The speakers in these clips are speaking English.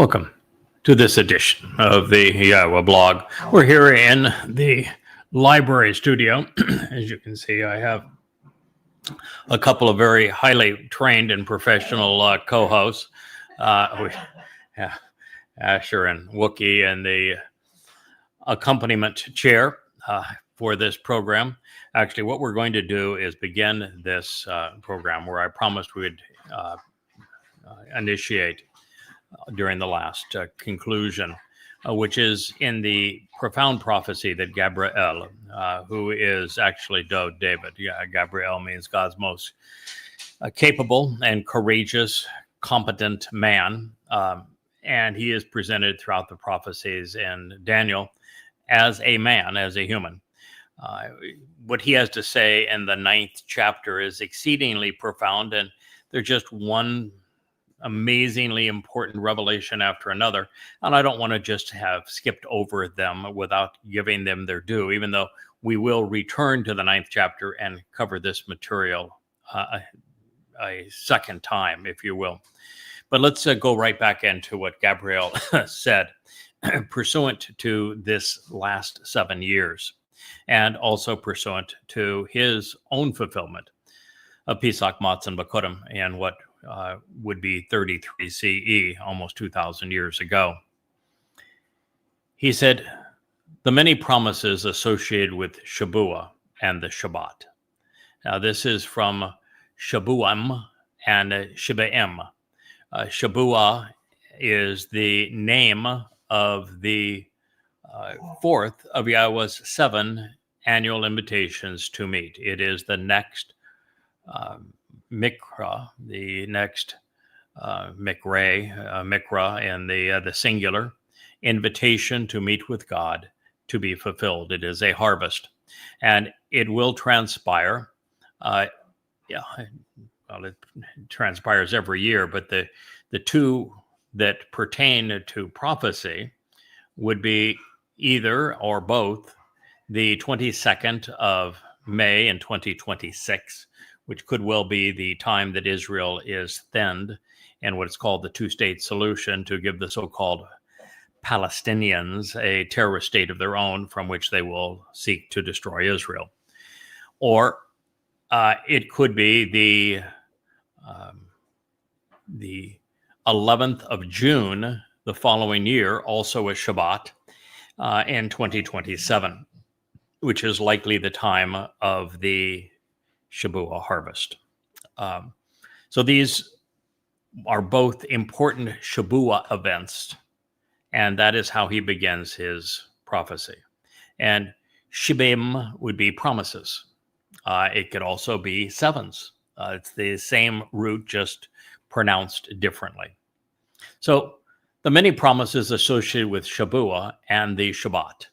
Welcome to this edition of the YAHOWAH blog. We're here in the library studio. As you can see, I have a couple of very highly trained and professional co-hosts. Asher and Wookie and the accompaniment chair for this program. Actually, what we're going to do is begin this program where I promised we would initiate during the last conclusion, which is in the profound prophecy that Gabriel, who is actually David. Gabriel means God's most capable and courageous, competent man. And he is presented throughout the prophecies in Daniel as a man, as a human. What he has to say in the 9th chapter is exceedingly profound, and there's just one amazingly important revelation after another. And I don't want to just have skipped over them without giving them their due, even though we will return to the 9th chapter and cover this material a second time, if you will. But let's go right back into what Gabriel said, pursuant to this last 7 years, and also pursuant to his own fulfillment of Pesach, Matzah, and Bakurim, and what would be 33 CE, almost 2,000 years ago. He said, the many promises associated with Shabuah and the Shabat. Now, this is from Shabuam and Shibaim. Shabuah is the name of the fourth of Yahweh's 7 annual invitations to meet. It is the next Mikra, the next Mikra in the singular, invitation to meet with God to be fulfilled. It is a harvest, and it will transpire. It transpires every year, but the two that pertain to prophecy would be either or both the 22nd of May in 2026, which could well be the time that Israel is thinned in what is called the two-state solution to give the so-called Palestinians a terrorist state of their own from which they will seek to destroy Israel. Or it could be the 11th of June the following year, also a Shabat, in 2027, which is likely the time of the Shabuah harvest. So these are both important Shabuah events, and that is how he begins his prophecy. And Shibim would be promises. It could also be sevens. It's the same root, just pronounced differently. So the many promises associated with Shabuah and the Shabat.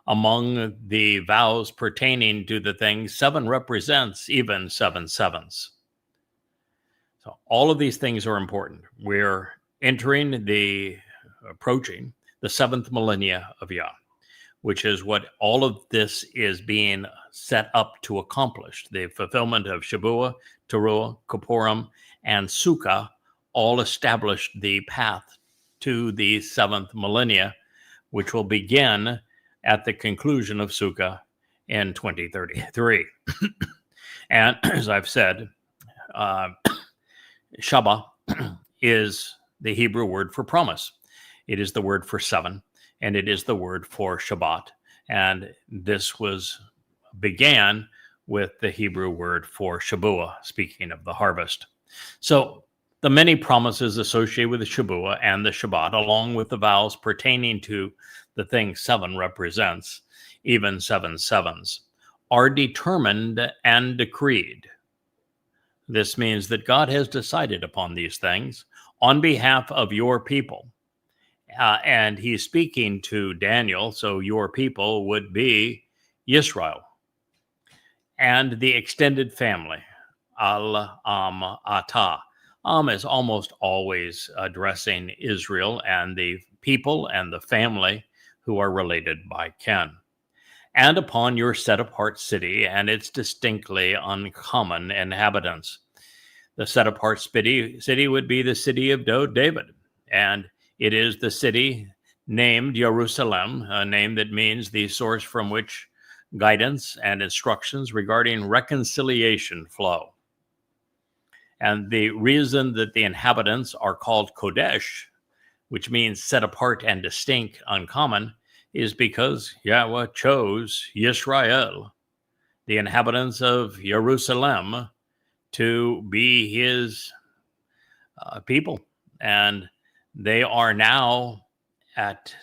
Among the vows pertaining to the thing, 7 represents even 7 sevens. So all of these things are important. We're approaching the 7th millennia of Yah, which is what all of this is being set up to accomplish. The fulfillment of Shabuah, Teruah, Kippurim, and Sukkah all established the path to the 7th millennia, which will begin at the conclusion of Sukkah in 2033. And as I've said, Shabbat is the Hebrew word for promise. It is the word for 7, and it is the word for Shabbat. And this began with the Hebrew word for Shabuah, speaking of the harvest. So the many promises associated with the Shabuah and the Shabbat, along with the vows pertaining to the thing 7 represents, even 7 sevens, are determined and decreed. This means that God has decided upon these things on behalf of your people. And he's speaking to Daniel, so your people would be Yisrael and the extended family, Al-Am Ata. Is almost always addressing Israel and the people and the family who are related by kin. And upon your set-apart city and its distinctly uncommon inhabitants. The set-apart city would be the city of David, and It is the city named Jerusalem, a name that means the source from which guidance and instructions regarding reconciliation flow. And the reason that the inhabitants are called Kodesh, which means set apart and distinct, uncommon, is because Yahweh chose Yisrael, the inhabitants of Jerusalem, to be his people. And they are now at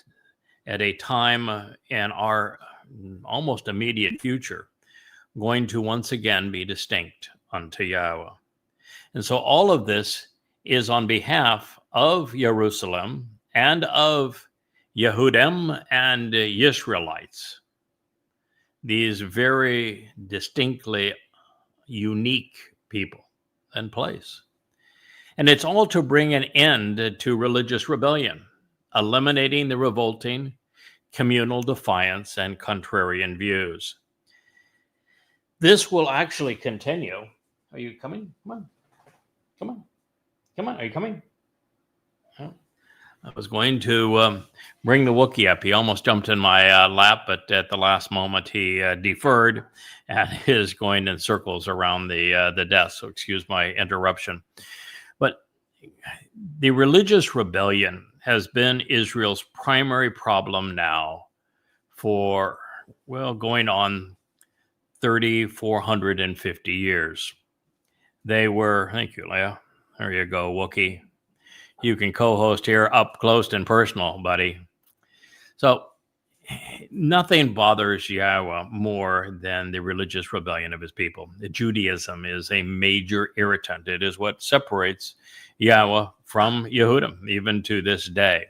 a time in our almost immediate future going to once again be distinct unto Yahweh. And so all of this is on behalf of Jerusalem and of Yehudim and Israelites, these very distinctly unique people and place. And it's all to bring an end to religious rebellion, eliminating the revolting, communal defiance, and contrarian views. This will actually continue. Are you coming? Come on. Come on. Come on. Are you coming? Oh. I was going to bring the Wookiee up. He almost jumped in my lap, but at the last moment he deferred and is going in circles around the desk. So excuse my interruption. But the religious rebellion has been Israel's primary problem now for, well, going on 3,450 years. They were, thank you, Leah. There you go, Wookiee. You can co-host here up close and personal, buddy. So nothing bothers Yahweh more than the religious rebellion of his people. Judaism is a major irritant. It is what separates Yahweh from Yehudim, even to this day.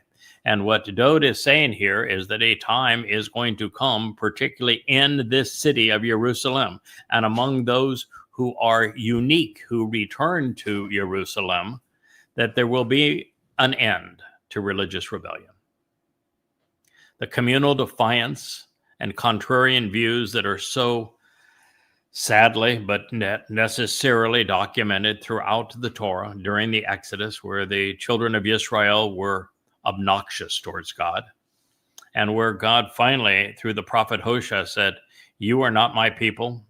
And what Dode is saying here is that a time is going to come, particularly in this city of Jerusalem, and among those who are unique, who return to Jerusalem, that there will be an end to religious rebellion. The communal defiance and contrarian views that are so sadly but necessarily documented throughout the Torah during the Exodus, where the children of Israel were obnoxious towards God, and where God finally, through the prophet Hosea, said, "You are not my people,"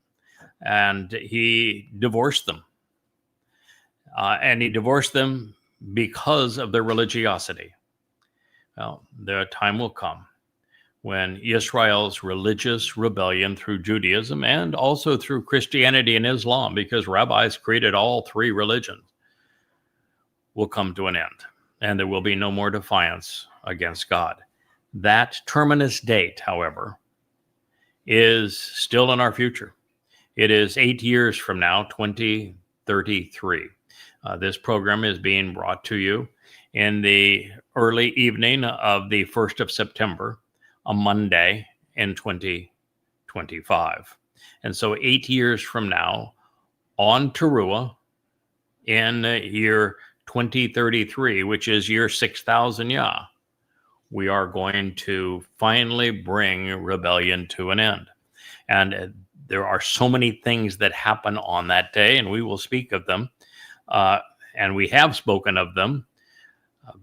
and he divorced them. And he divorced them because of their religiosity. Well, the time will come when Israel's religious rebellion through Judaism and also through Christianity and Islam, because rabbis created all three religions, will come to an end, and there will be no more defiance against God. That terminus date, however, is still in our future. It is 8 years from now, 2033. This program is being brought to you in the early evening of the 1st of September, a Monday in 2025. And so 8 years from now, on Towrah, in year 2033, which is year 6,000 Yah, we are going to finally bring rebellion to an end. And there are so many things that happen on that day, and we will speak of them. And we have spoken of them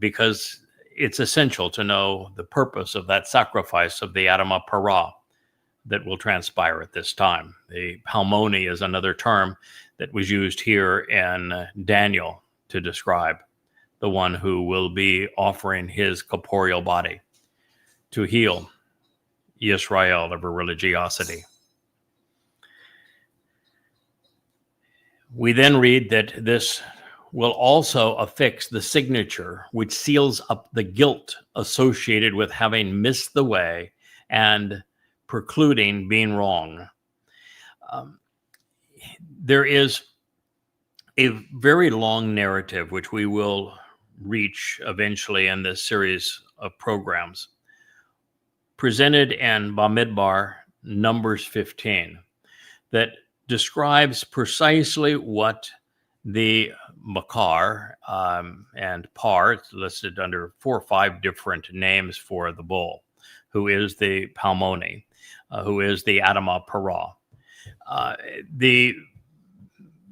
because it's essential to know the purpose of that sacrifice of the Adamah Parah that will transpire at this time. The Palmoni is another term that was used here in Daniel to describe the one who will be offering his corporeal body to heal Israel of her religiosity. We then read that this will also affix the signature which seals up the guilt associated with having missed the way and precluding being wrong. There is a very long narrative which we will reach eventually in this series of programs, presented in Bamidbar, Numbers 15, that describes precisely what the Makar and Par, it's listed under 4 or 5 different names for the bull, who is the Palmoni, who is the Adamah Parah.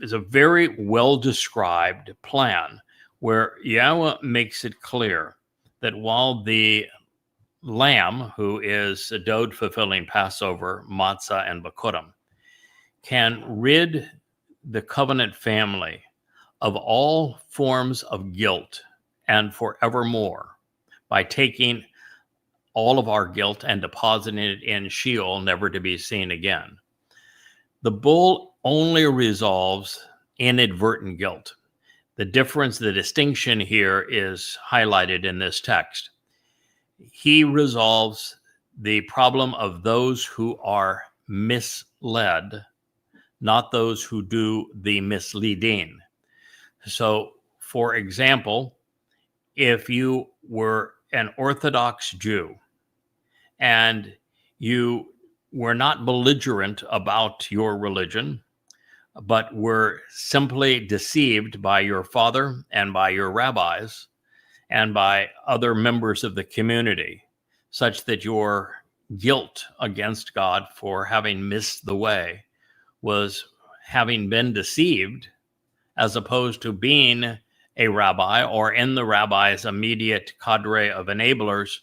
Is a very well-described plan where Yahweh makes it clear that while the lamb, who is Dode fulfilling Passover, matzah, and Bikurim, can rid the covenant family of all forms of guilt and forevermore by taking all of our guilt and depositing it in Sheol, never to be seen again. The bull only resolves inadvertent guilt. The difference, the distinction here is highlighted in this text. He resolves the problem of those who are misled, not those who do the misleading. So, for example, if you were an Orthodox Jew and you were not belligerent about your religion, but were simply deceived by your father and by your rabbis and by other members of the community, such that your guilt against God for having missed the way was having been deceived, as opposed to being a rabbi or in the rabbi's immediate cadre of enablers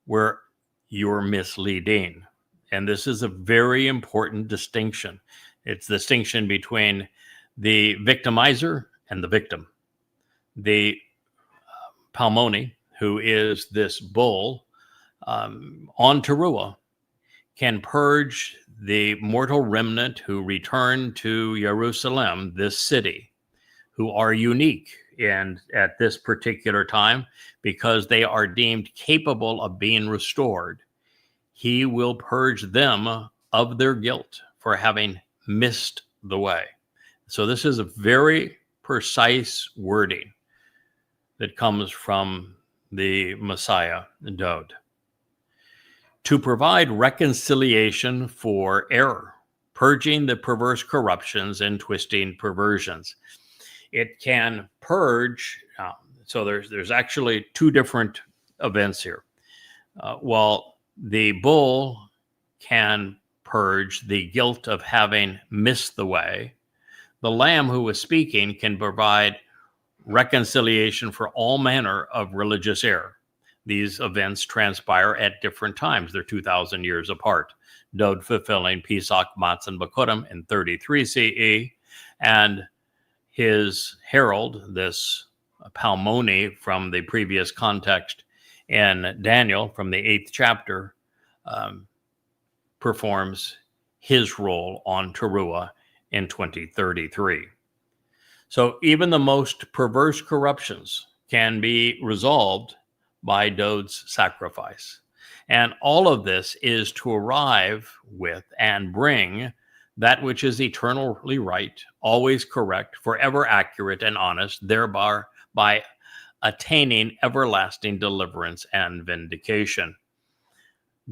where you're misleading. And this is a very important distinction. It's the distinction between the victimizer and the victim. The Palmoni, who is this bull on Towrah, can purge the mortal remnant who return to Jerusalem, this city, who are unique at this particular time because they are deemed capable of being restored. He will purge them of their guilt for having missed the way. So this is a very precise wording that comes from the Messiah, Dode, to provide reconciliation for error, purging the perverse corruptions and twisting perversions. It can purge. So there's actually two different events here. While the bull can purge the guilt of having missed the way, the lamb who was speaking can provide reconciliation for all manner of religious error. These events transpire at different times. They're 2,000 years apart. Dode fulfilling Pesach, Matzah, and Bikurim in 33 CE, and his herald, this Palmoni from the previous context in Daniel from the 8th chapter, performs his role on Towrah in 2033. So even the most perverse corruptions can be resolved by Dode's sacrifice. And all of this is to arrive with and bring that which is eternally right, always correct, forever accurate and honest, thereby by attaining everlasting deliverance and vindication.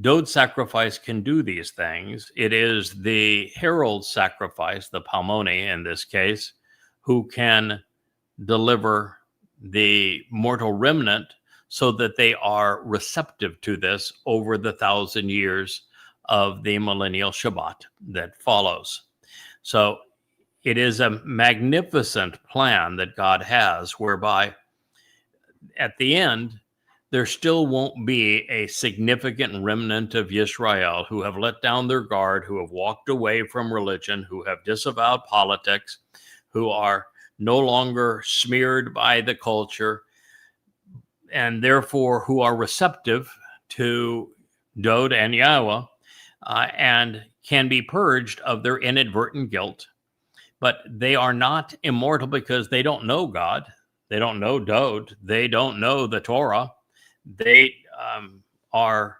Dode's sacrifice can do these things. It is the herald's sacrifice, the Palmoni in this case, who can deliver the mortal remnant so that they are receptive to this over the 1,000 years of the millennial Shabat that follows. So it is a magnificent plan that God has, whereby at the end, there still won't be a significant remnant of Yisrael who have let down their guard, who have walked away from religion, who have disavowed politics, who are no longer smeared by the culture, and therefore who are receptive to Dode and Yahowah, and can be purged of their inadvertent guilt. But they are not immortal because they don't know God. They don't know Dode. They don't know the Torah. They are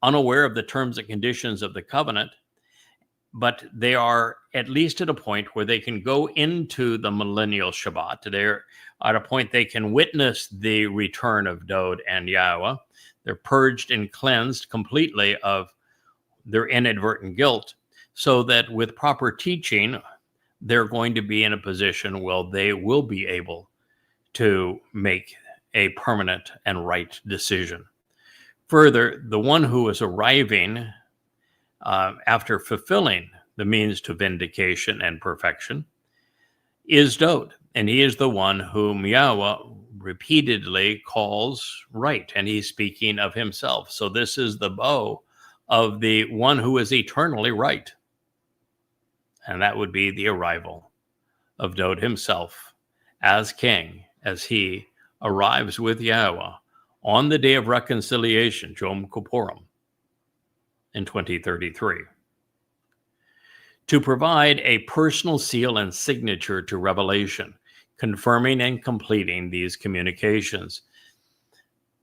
unaware of the terms and conditions of the covenant, but they are at least at a point where they can go into the millennial Shabbat. They're at a point they can witness the return of Dode and Yahowah. They're purged and cleansed completely of their inadvertent guilt, so that with proper teaching, they're going to be in a position where they will be able to make a permanent and right decision. Further, the one who is arriving after fulfilling the means to vindication and perfection is Dode, and he is the one whom Yahowah repeatedly calls right, and he's speaking of himself. So this is the bow of the one who is eternally right. And that would be the arrival of Dowd himself as king, as he arrives with Yahowah on the day of reconciliation, Yom Kippurim, in 2033. To provide a personal seal and signature to revelation, confirming and completing these communications.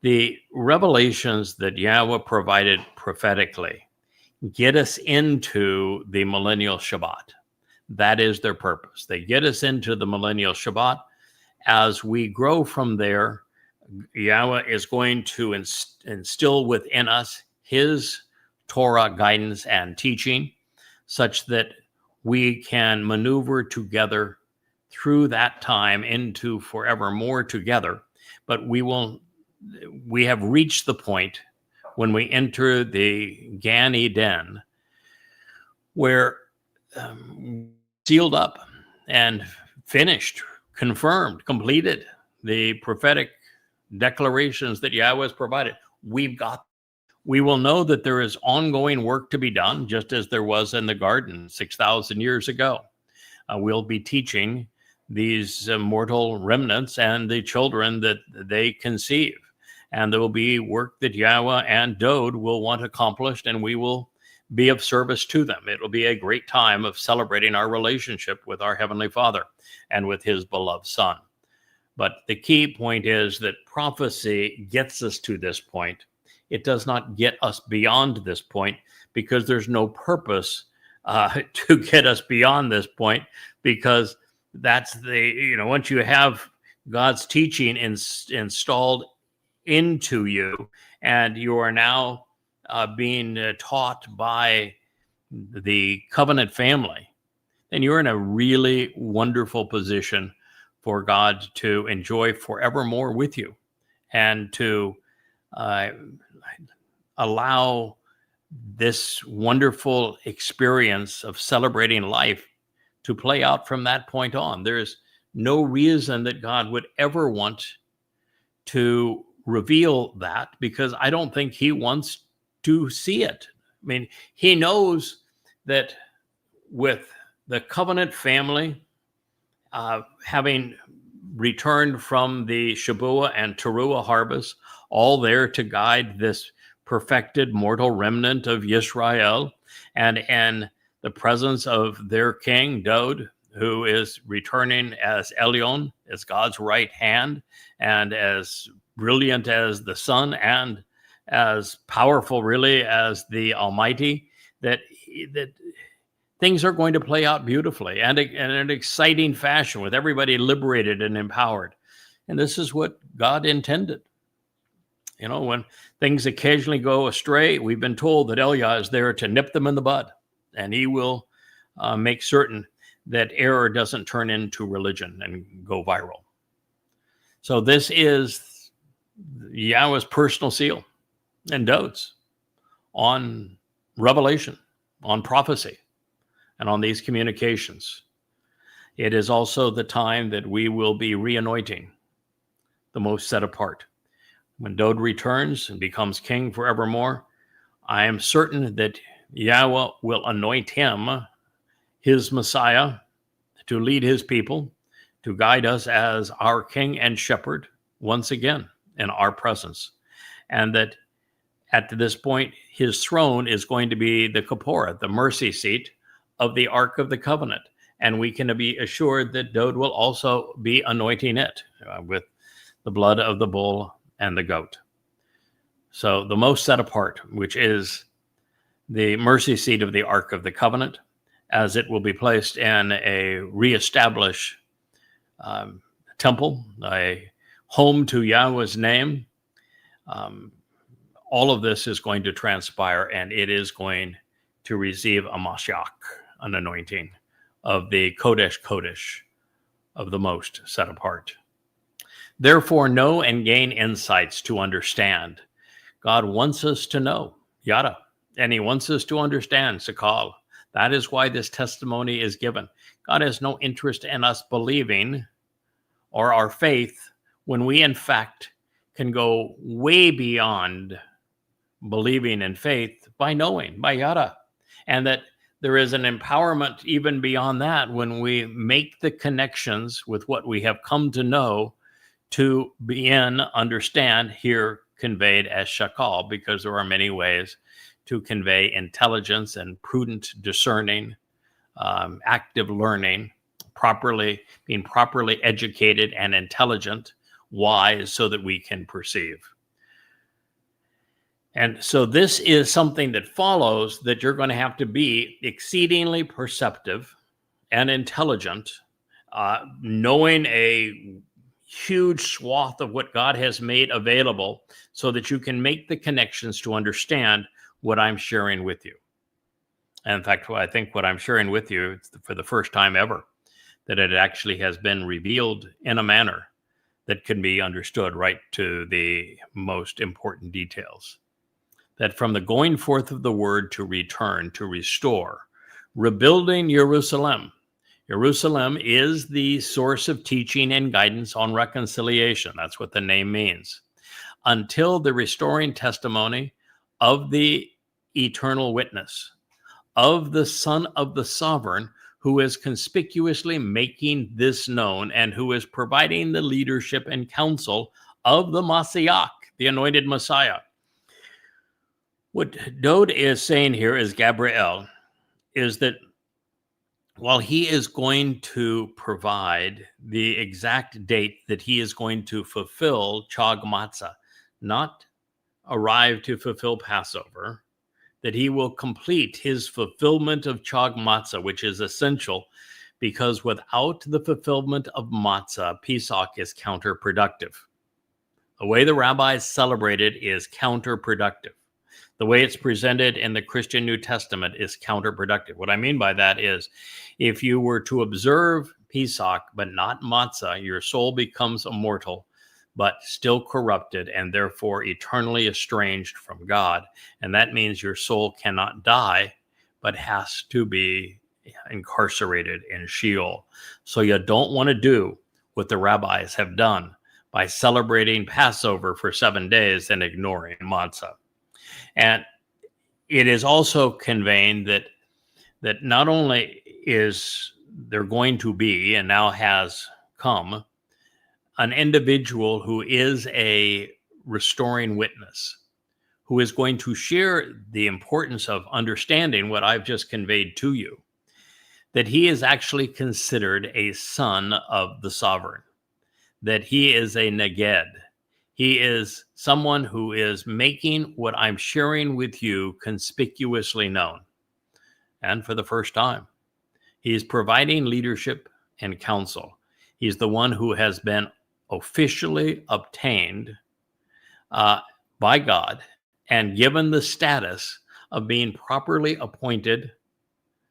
The revelations that Yahowah provided prophetically get us into the millennial Shabat. That is their purpose. They get us into the millennial Shabat. As we grow from there, Yahowah is going to instill within us his Torah guidance and teaching, such that we can maneuver together through that time into forevermore together. But we have reached the point when we enter the Gan Eden, where sealed up and finished, confirmed, completed the prophetic declarations that Yahowah has provided. We will know that there is ongoing work to be done, just as there was in the garden 6,000 years ago. We'll be teaching these mortal remnants and the children that they conceive. And there will be work that Yahowah and Dowd will want accomplished, and we will be of service to them. It will be a great time of celebrating our relationship with our Heavenly Father and with his beloved Son. But the key point is that prophecy gets us to this point. It does not get us beyond this point, because there's no purpose to get us beyond this point, because that's once you have God's teaching installed into you, and you are now being taught by the covenant family, then you're in a really wonderful position for God to enjoy forevermore with you, and to allow this wonderful experience of celebrating life to play out from that point on. There's no reason that God would ever want to reveal that, because I don't think he wants to see it. I mean, he knows that with the covenant family having returned from the Shabuah and Teruah harvest, all there to guide this perfected mortal remnant of Yisrael, and the presence of their king, Dowd, who is returning as Elyon, as God's right hand, and as brilliant as the sun, and as powerful, really, as the Almighty, that things are going to play out beautifully and in an exciting fashion, with everybody liberated and empowered. And this is what God intended. When things occasionally go astray, we've been told that Elia is there to nip them in the bud, and he will make certain that error doesn't turn into religion and go viral. So this is Yahowah's personal seal and Dowd's on revelation, on prophecy, and on these communications. It is also the time that we will be re-anointing the most set apart. When Dowd returns and becomes king forevermore, I am certain that Yahowah will anoint him, his Messiah, to lead his people, to guide us as our king and shepherd once again in our presence. And that at this point, his throne is going to be the Kipporah, the mercy seat of the Ark of the Covenant. And we can be assured that Dowd will also be anointing it with the blood of the bull and the goat. So the most set apart, which is the mercy seat of the Ark of the Covenant, as it will be placed in a reestablished temple, a home to Yahowah's name. All of this is going to transpire, and it is going to receive a Mashiach, an anointing of the Kodesh Kodesh, of the most set apart. Therefore, know and gain insights to understand. God wants us to know, Yada, and he wants us to understand, Sakal. That is why this testimony is given. God has no interest in us believing, or our faith when we in fact can go way beyond believing in faith by knowing, by Yada, and that there is an empowerment even beyond that when we make the connections with what we have come to know to begin, understand, here conveyed as shakal, because there are many ways to convey intelligence and prudent discerning, active learning, being properly educated and intelligent, wise, so that we can perceive. And so this is something that follows, that you're going to have to be exceedingly perceptive and intelligent, knowing a huge swath of what God has made available so that you can make the connections to understand what I'm sharing with you. And in fact, I think what I'm sharing with you, it's for the first time ever, that it actually has been revealed in a manner that can be understood right to the most important details. That from the going forth of the word to return, to restore, rebuilding Jerusalem. Jerusalem is the source of teaching and guidance on reconciliation. That's what the name means. Until the restoring testimony of the eternal witness, of the Son of the Sovereign, who is conspicuously making this known and who is providing the leadership and counsel of the Mashiach, the anointed Messiah. What Dode is saying here is Gabriel, is that while he is going to provide the exact date that he is going to fulfill Chag Matzah, not arrive to fulfill Passover, that he will complete his fulfillment of Chag Matzah, which is essential, because without the fulfillment of Matzah, Pesach is counterproductive. The way the rabbis celebrate it is counterproductive. The way it's presented in the Christian New Testament is counterproductive. What I mean by that is, if you were to observe Pesach but not Matzah, your soul becomes immortal, but still corrupted and therefore eternally estranged from God. And that means your soul cannot die, but has to be incarcerated in Sheol. So you don't want to do what the rabbis have done by celebrating Passover for 7 days and ignoring Matzah. And it is also conveying that not only is there going to be, and now has come, an individual who is a restoring witness, who is going to share the importance of understanding what I've just conveyed to you, that he is actually considered a son of the sovereign, that he is a neged. He is someone who is making what I'm sharing with you conspicuously known. And for the first time, he is providing leadership and counsel. He's the one who has been officially obtained by God and given the status of being properly appointed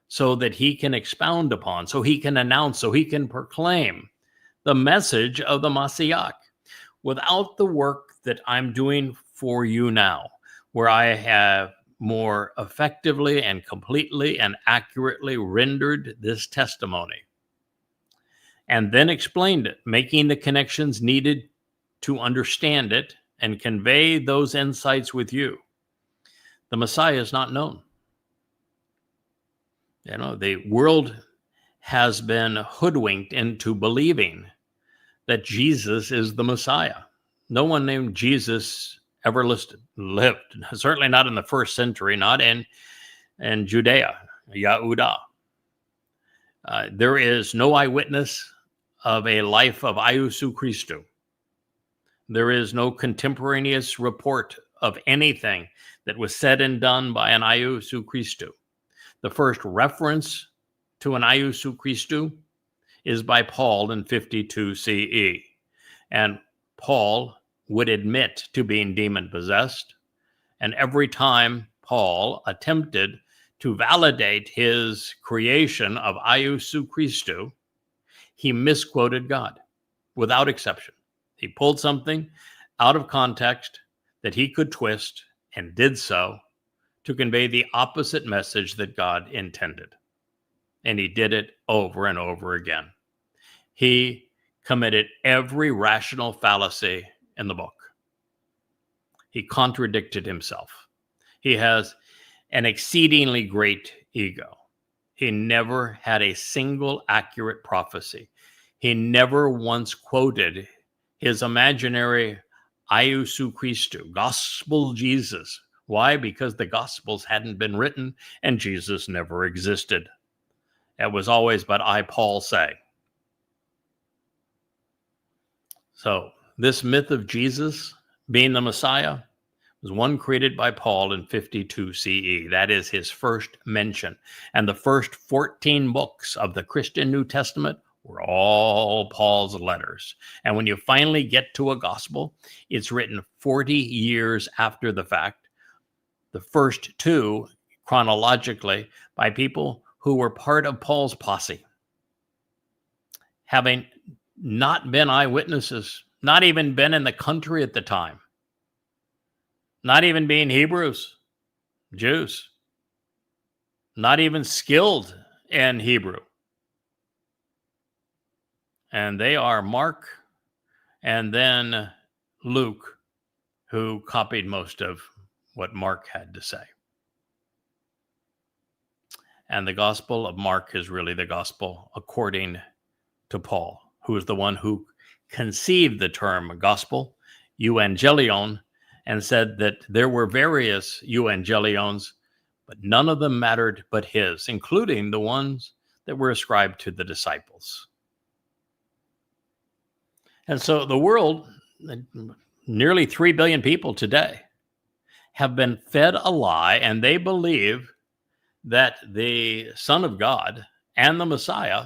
so that he can expound upon, so he can announce, so he can proclaim the message of the Mashiach. Without the work that I'm doing for you now, where I have more effectively and completely and accurately rendered this testimony, and then explained it, making the connections needed to understand it and convey those insights with you, the Messiah is not known. You know, the world has been hoodwinked into believing that Jesus is the Messiah. No one named Jesus ever lived, certainly not in the first century, not in Judea, Yahudah. There is no eyewitness of a life of Iesu Christu. There is no contemporaneous report of anything that was said and done by an Iesu Christu. The first reference to an Iesu Christu is by Paul in 52 CE. And Paul would admit to being demon-possessed. And every time Paul attempted to validate his creation of Iesu Christu, he misquoted God without exception. He pulled something out of context that he could twist and did so to convey the opposite message that God intended. And he did it over and over again. He committed every rational fallacy in the book. He contradicted himself. He has an exceedingly great ego. He never had a single accurate prophecy. He never once quoted his imaginary Iusu Christu, Gospel Jesus. Why? Because the Gospels hadn't been written and Jesus never existed. It was always, but I, Paul, say. So this myth of Jesus being the Messiah was one created by Paul in 52 CE. That is his first mention. And the first 14 books of the Christian New Testament were all Paul's letters. And when you finally get to a gospel, it's written 40 years after the fact. The first two, chronologically, by people who were part of Paul's posse, having not been eyewitnesses, not even been in the country at the time, not even being Hebrews, Jews, not even skilled in Hebrew. And they are Mark and then Luke, who copied most of what Mark had to say. And the Gospel of Mark is really the Gospel according to Paul, who is the one who conceived the term gospel, euangelion, and said that there were various evangelions, but none of them mattered but his, including the ones that were ascribed to the disciples. And so the world, nearly 3 billion people today, have been fed a lie, and they believe that the Son of God and the Messiah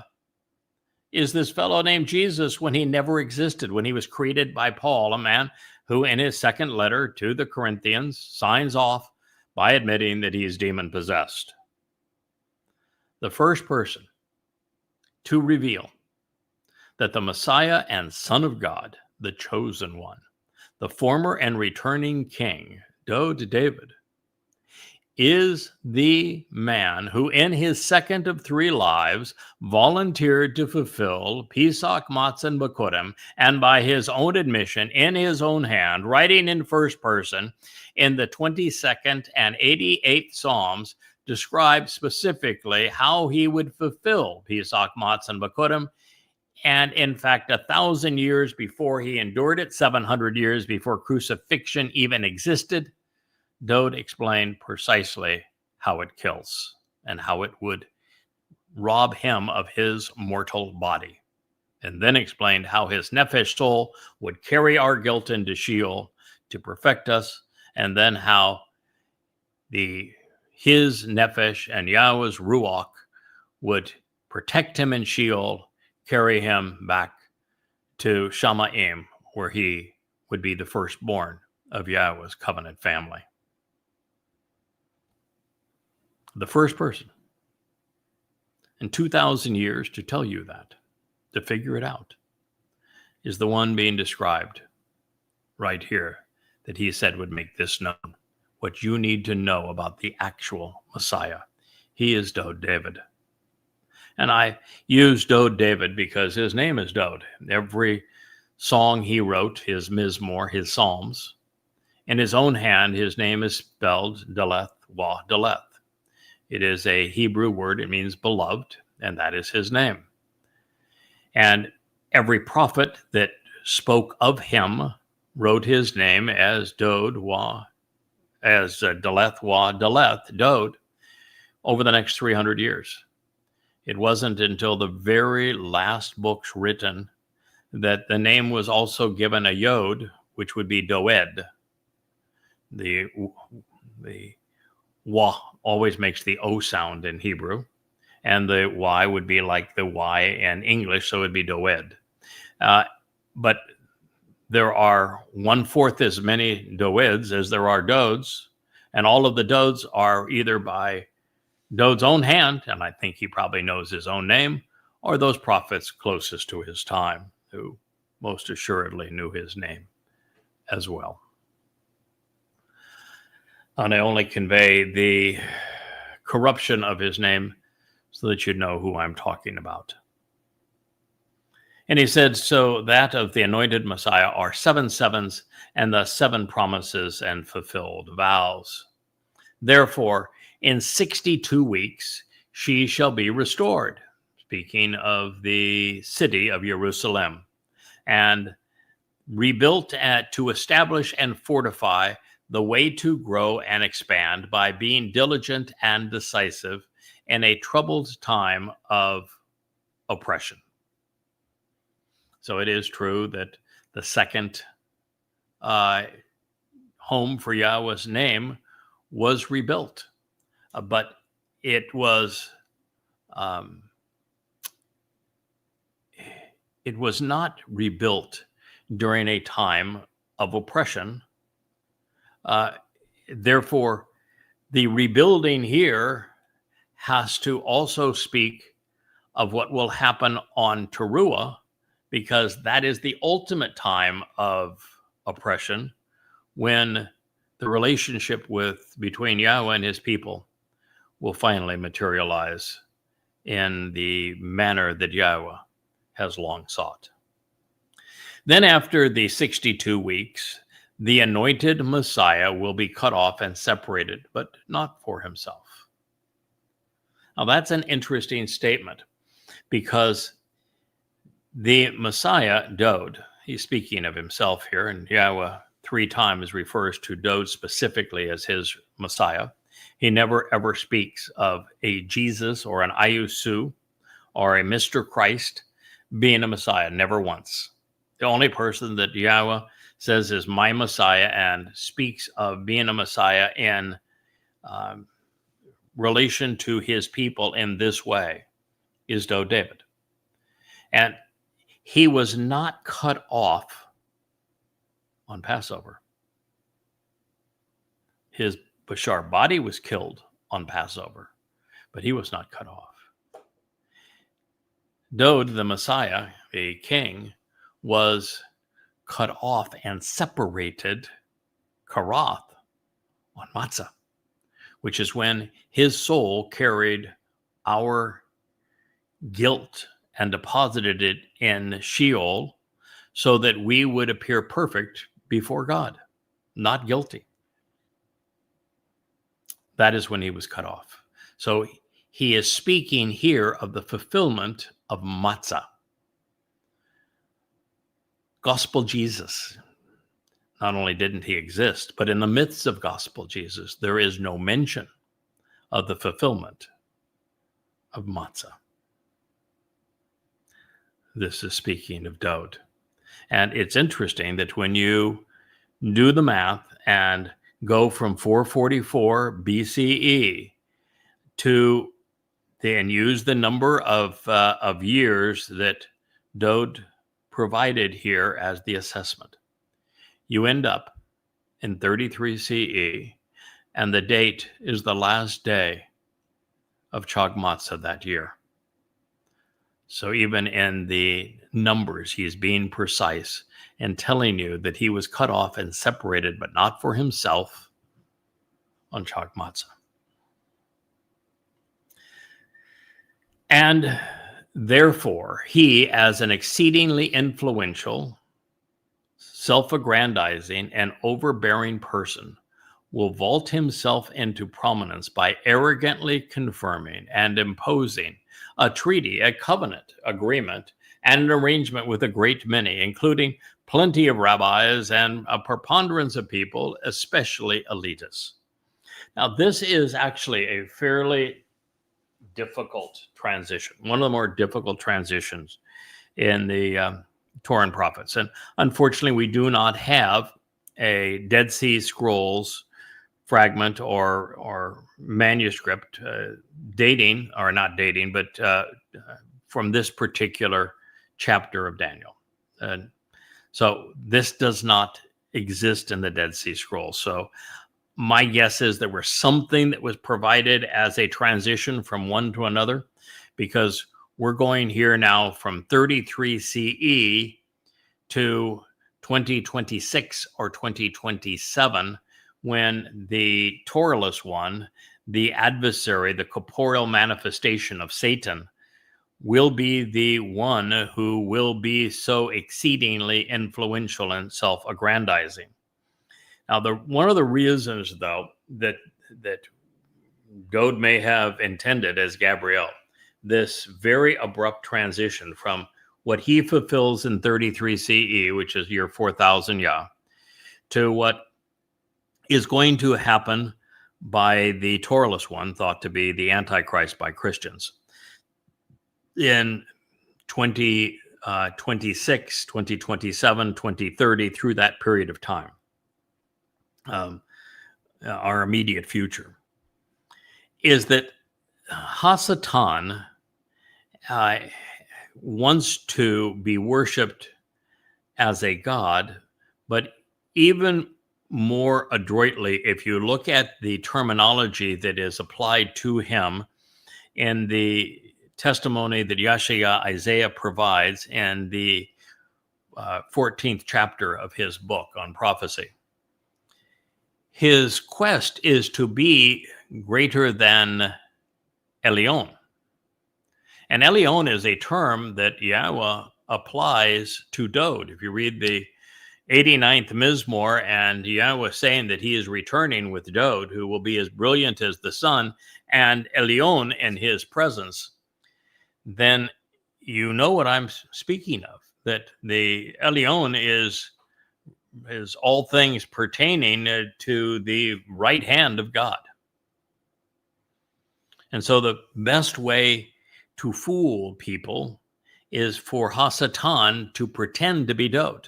is this fellow named Jesus when he never existed, when he was created by Paul, a man who in his second letter to the Corinthians signs off by admitting that he is demon-possessed. The first person to reveal that the Messiah and Son of God, the chosen one, the former and returning king, Dode David, is the man who in his second of 3 lives volunteered to fulfill Pesach, Matzah, and Bekurim, and by his own admission, in his own hand, writing in first person, in the 22nd and 88th Psalms, described specifically how he would fulfill Pesach, Matzah, and Bekurim. And in fact, 1,000 years before he endured it, 700 years before crucifixion even existed, Dode explained precisely how it kills and how it would rob him of his mortal body, and then explained how his nefesh soul would carry our guilt into Sheol to perfect us, and then how his nefesh and Yahweh's ruach would protect him in Sheol, carry him back to Shamaim, where he would be the firstborn of Yahweh's covenant family. The first person in 2,000 years to tell you that, to figure it out, is the one being described right here that he said would make this known. What you need to know about the actual Messiah. He is Dode David. And I use Dode David because his name is Dode. Every song he wrote, his Mizmor, his Psalms, in his own hand, his name is spelled Daleth Wah Daleth. It is a Hebrew word. It means beloved, and that is his name. And every prophet that spoke of him wrote his name as Daleth Wah Daleth, Dode, over the next 300 years. It wasn't until the very last books written that the name was also given a yod, which would be Doed. The Wah always makes the O sound in Hebrew, and the Y would be like the Y in English, so it would be Doed. But there are 1/4 as many Doeds as there are Dodes, and all of the Dodes are either by Dode's own hand, and I think he probably knows his own name, or those prophets closest to his time, who most assuredly knew his name as well. And I only convey the corruption of his name so that you know who I'm talking about. And he said, so that of the anointed Messiah are 7 sevens and the 7 promises and fulfilled vows. Therefore, in 62 weeks, she shall be restored. Speaking of the city of Jerusalem, and rebuilt to establish and fortify the way to grow and expand by being diligent and decisive in a troubled time of oppression. So it is true that the second home for Yahweh's name was rebuilt, but it was not rebuilt during a time of oppression. Therefore, the rebuilding here has to also speak of what will happen on Towrah, because that is the ultimate time of oppression, when the relationship between Yahweh and his people will finally materialize in the manner that Yahweh has long sought. Then after the 62 weeks, the anointed Messiah will be cut off and separated, but not for himself. Now that's an interesting statement, because the Messiah, Dod, he's speaking of himself here, and Yahweh 3 times refers to Dod specifically as his Messiah. He never ever speaks of a Jesus or an Ayusu or a Mr. Christ being a Messiah, never once. The only person that Yahweh says is my Messiah and speaks of being a Messiah in relation to his people in this way is Dod David. And he was not cut off on Passover. His Bashar body was killed on Passover, but he was not cut off. Dod, the Messiah, a king, was cut off and separated Karath on Matzah, which is when his soul carried our guilt and deposited it in Sheol so that we would appear perfect before God, not guilty. That is when he was cut off. So he is speaking here of the fulfillment of Matzah. Gospel Jesus, not only didn't he exist, but in the midst of gospel Jesus, there is no mention of the fulfillment of Matzah. This is speaking of Dod. And it's interesting that when you do the math and go from 444 BCE and use the number of years that Dod provided here as the assessment, you end up in 33 CE, and the date is the last day of Chag Matzah that year. So even in the numbers, he's being precise and telling you that he was cut off and separated, but not for himself, on Chag Matzah. And therefore, he, as an exceedingly influential, self-aggrandizing, and overbearing person, will vault himself into prominence by arrogantly confirming and imposing a treaty, a covenant agreement, and an arrangement with a great many, including plenty of rabbis and a preponderance of people, especially elitists. Now, this is actually a fairly difficult transition, one of the more difficult transitions in the Torah and prophets. And unfortunately, we do not have a Dead Sea Scrolls fragment or manuscript dating, or not dating, but from this particular chapter of Daniel. So this does not exist in the Dead Sea Scrolls. So my guess is there was something that was provided as a transition from one to another, because we're going here now from 33 CE to 2026 or 2027, when the Towrahless one, the adversary, the corporeal manifestation of Satan, will be the one who will be so exceedingly influential and self-aggrandizing. Now, one of the reasons, though, that Dowd may have intended as Gabriel, this very abrupt transition from what he fulfills in 33 CE, which is year 4000 Yah, to what is going to happen by the Towrahless one, thought to be the Antichrist by Christians, in 2026, 2027, 2030, through that period of time, our immediate future, is that Hasatan wants to be worshipped as a god, but even more adroitly, if you look at the terminology that is applied to him in the testimony that Yashaya Isaiah provides in the 14th chapter of his book on prophecy, his quest is to be greater than Elyon. And Elyon is a term that Yahweh applies to Dowd. If you read the 89th Mizmor, and Yahweh saying that he is returning with Dowd, who will be as brilliant as the sun, and Elyon in his presence, then you know what I'm speaking of, that the Elyon is all things pertaining to the right hand of God. And so the best way to fool people is for Hasatan to pretend to be Dowd.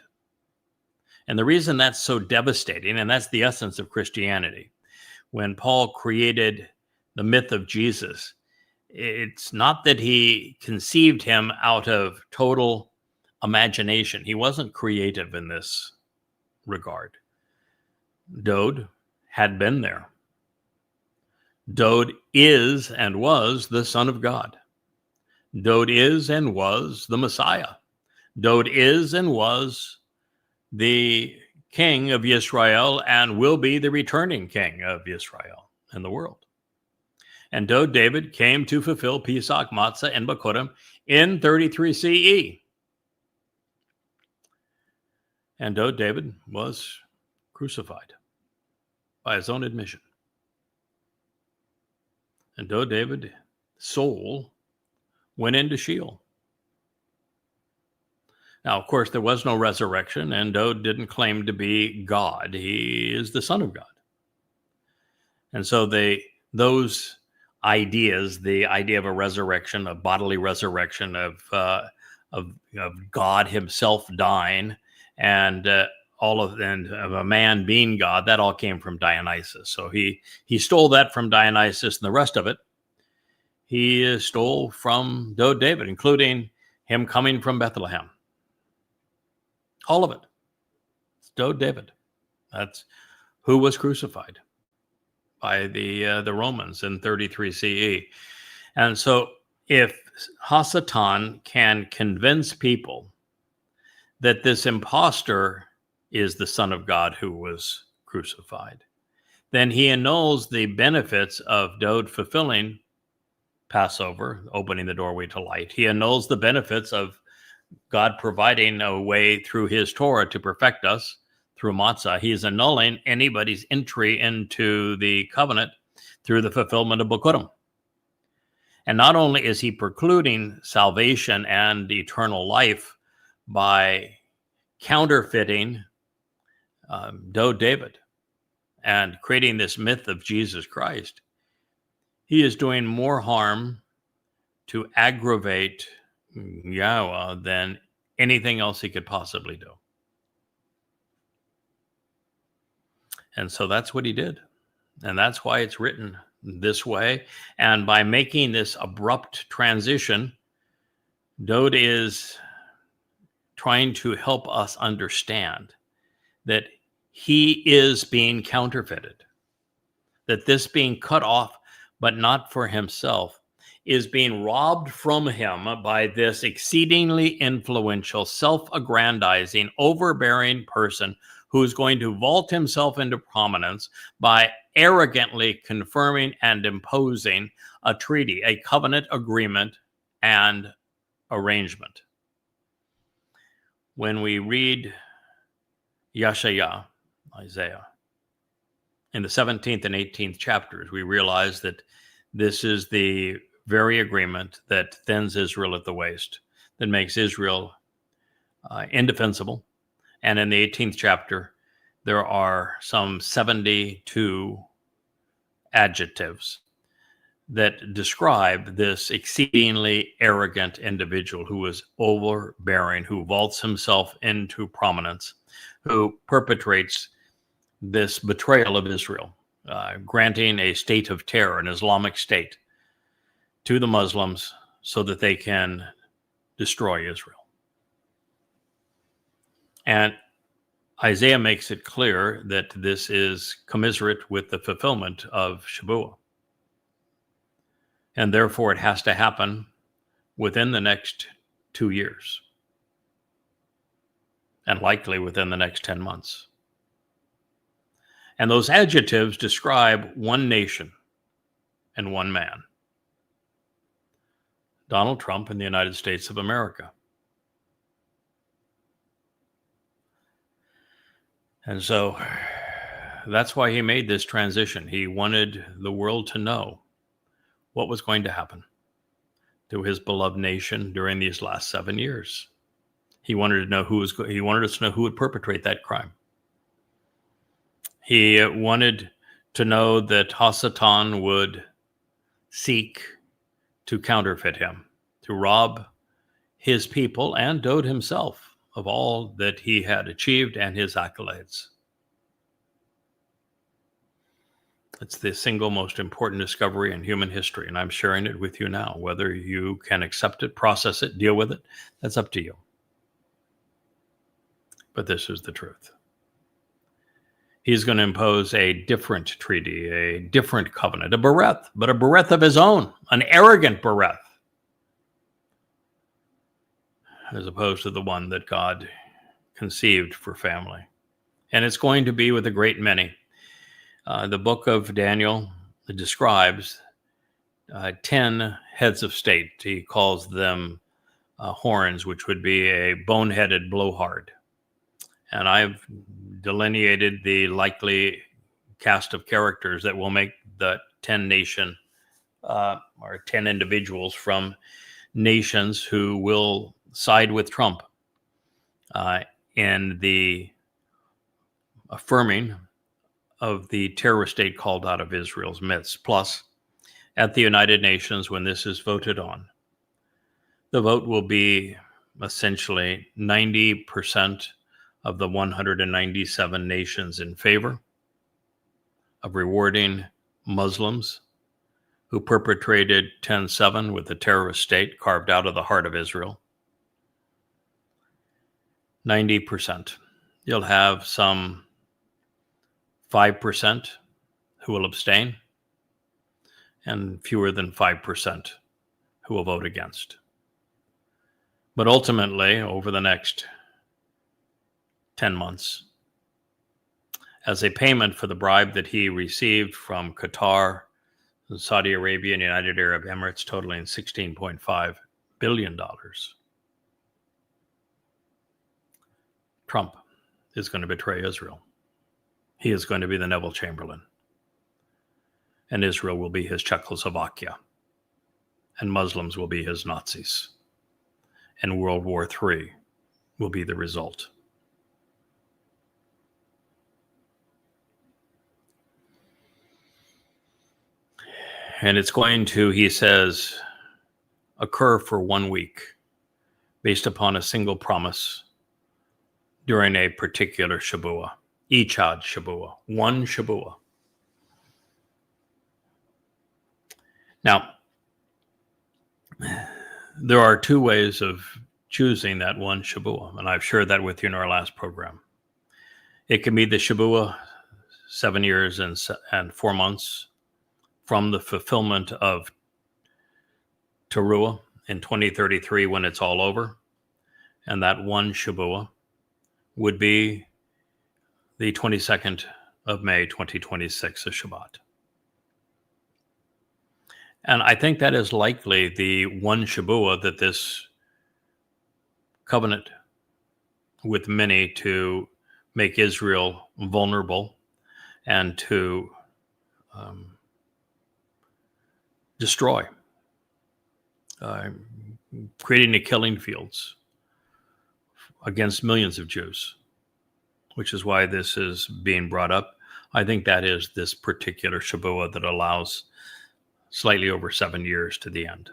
And the reason that's so devastating, and that's the essence of Christianity, when Paul created the myth of Jesus, it's not that he conceived him out of total imagination. He wasn't creative in this regard. Dowd had been there. Dowd is and was the Son of God. Dowd is and was the Messiah. Dowd is and was the King of Israel and will be the returning King of Israel and the world. And Dowd David came to fulfill Pesach, Matzah, and Bakurim in 33 CE. And Dowd David was crucified by his own admission. And Dowd David's soul went into Sheol. Now, of course, there was no resurrection, and Dowd didn't claim to be God. He is the Son of God. And so those ideas, the idea of a resurrection, a bodily resurrection of God himself dying, and of a man being God, that all came from Dionysus. So he stole that from Dionysus, and the rest of it he stole from Dowd David, including him coming from Bethlehem. All of it. It's Dowd David. That's who was crucified by the Romans in 33 CE. And so if Hasatan can convince people that this impostor is the Son of God who was crucified, then he annuls the benefits of Dowd fulfilling Passover, opening the doorway to light. He annuls the benefits of God providing a way through his Torah to perfect us through matzah. He is annulling anybody's entry into the covenant through the fulfillment of Bakurim. And not only is he precluding salvation and eternal life by counterfeiting Dowd David and creating this myth of Jesus Christ, he is doing more harm to aggravate Yahweh than anything else he could possibly do. And so that's what he did. And that's why it's written this way. And by making this abrupt transition, Dowd is trying to help us understand that he is being counterfeited, that this being cut off, but not for himself, is being robbed from him by this exceedingly influential, self-aggrandizing, overbearing person who's going to vault himself into prominence by arrogantly confirming and imposing a treaty, a covenant agreement, and arrangement. When we read Yeshayah, Isaiah, in the 17th and 18th chapters, we realize that this is the very agreement that thins Israel at the waist, that makes Israel indefensible. And in the 18th chapter, there are some 72 adjectives that describe this exceedingly arrogant individual who is overbearing, who vaults himself into prominence, who perpetrates this betrayal of Israel, granting a state of terror, an Islamic state, to the Muslims so that they can destroy Israel. And Isaiah makes it clear that this is commiserate with the fulfillment of Shabuah. And therefore, it has to happen within the next 2 years, and likely within the next 10 months. And those adjectives describe one nation and one man, Donald Trump in the United States of America. And so that's why he made this transition. He wanted the world to know what was going to happen to his beloved nation during these last 7 years. He wanted to know he wanted us to know who would perpetrate that crime. He wanted to know that Hasatan would seek to counterfeit him, to rob his people and Dode himself of all that he had achieved and his accolades. It's the single most important discovery in human history, and I'm sharing it with you now. Whether you can accept it, process it, deal with it, that's up to you. But this is the truth. He's going to impose a different treaty, a different covenant, a bereth, but a bereth of his own, an arrogant bereth, as opposed to the one that God conceived for family. And it's going to be with a great many. The book of Daniel describes 10 heads of state. He calls them horns, which would be a boneheaded blowhard. And I've delineated the likely cast of characters that will make the 10 nation or 10 individuals from nations who will side with Trump in the affirming of the terrorist state called out of Israel's midst. Plus, at the United Nations, when this is voted on, the vote will be essentially 90% of the 197 nations in favor of rewarding Muslims who perpetrated 10/7 with the terrorist state carved out of the heart of Israel. 90%. You'll have some 5% who will abstain, and fewer than 5% who will vote against. But ultimately, over the next 10 months, as a payment for the bribe that he received from Qatar, Saudi Arabia, and United Arab Emirates, totaling $16.5 billion, Trump is going to betray Israel. He is going to be the Neville Chamberlain. And Israel will be his Czechoslovakia. And Muslims will be his Nazis. And World War III will be the result. And it's going to, he says, occur for 1 week based upon a single promise during a particular Shabuah. Echad Shabuah, one Shabuah. Now, there are two ways of choosing that one Shabuah, and I've shared that with you in our last program. It can be the Shabuah 7 years and 4 months from the fulfillment of Towrah in 2033 when it's all over, and that one Shabuah would be the 22nd of May, 2026, a Shabbat. And I think that is likely the one Shabuah that this covenant with many to make Israel vulnerable and to destroy, creating the killing fields against millions of Jews, which is why this is being brought up. I think that is this particular Shabuah that allows slightly over 7 years to the end.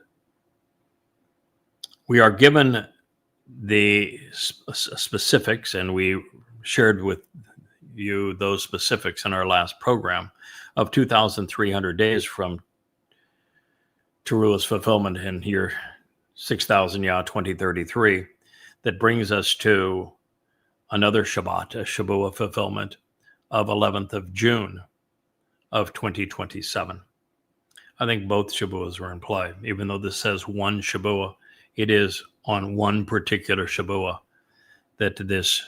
We are given the specifics, and we shared with you those specifics in our last program, of 2,300 days from Towrahless fulfillment in year 6,000 Yah 2033, that brings us to another Shabbat, a Shabuah fulfillment of 11th of June of 2027. I think both Shabuahs are in play. Even though this says one Shabuah, it is on one particular Shabuah that this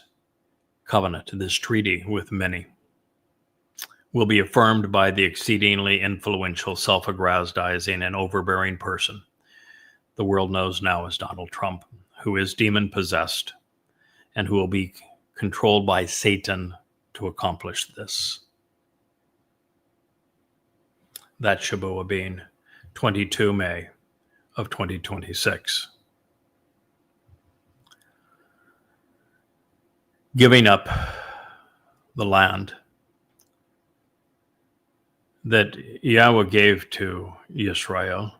covenant, this treaty with many, will be affirmed by the exceedingly influential, self-aggrandizing, and overbearing person the world knows now as Donald Trump, who is demon-possessed and who will be controlled by Satan to accomplish this. That Shabuah being 22 May of 2026. Giving up the land that Yahweh gave to Yisrael,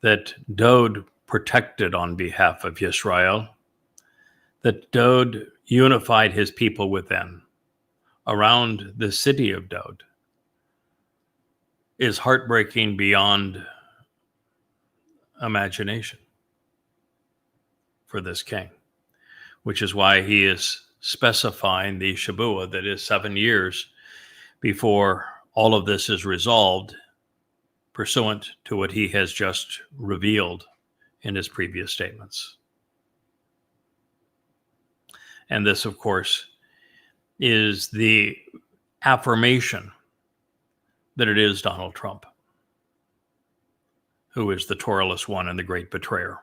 that Dod protected on behalf of Yisrael, that Dod unified his people within, around the city of Dod, is heartbreaking beyond imagination for this king, which is why he is specifying the Shabuah that is 7 years before all of this is resolved, pursuant to what he has just revealed in his previous statements. And this, of course, is the affirmation that it is Donald Trump who is the Towrahless one and the great betrayer,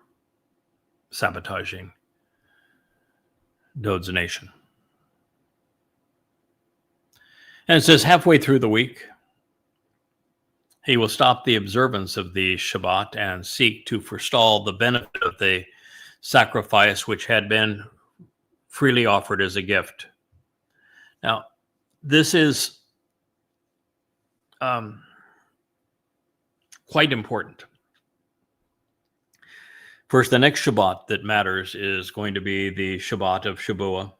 sabotaging Dod's nation. And it says, halfway through the week, he will stop the observance of the Shabbat and seek to forestall the benefit of the sacrifice which had been freely offered as a gift. Now, this is quite important. First, the next Shabbat that matters is going to be the Shabbat of Shabuah.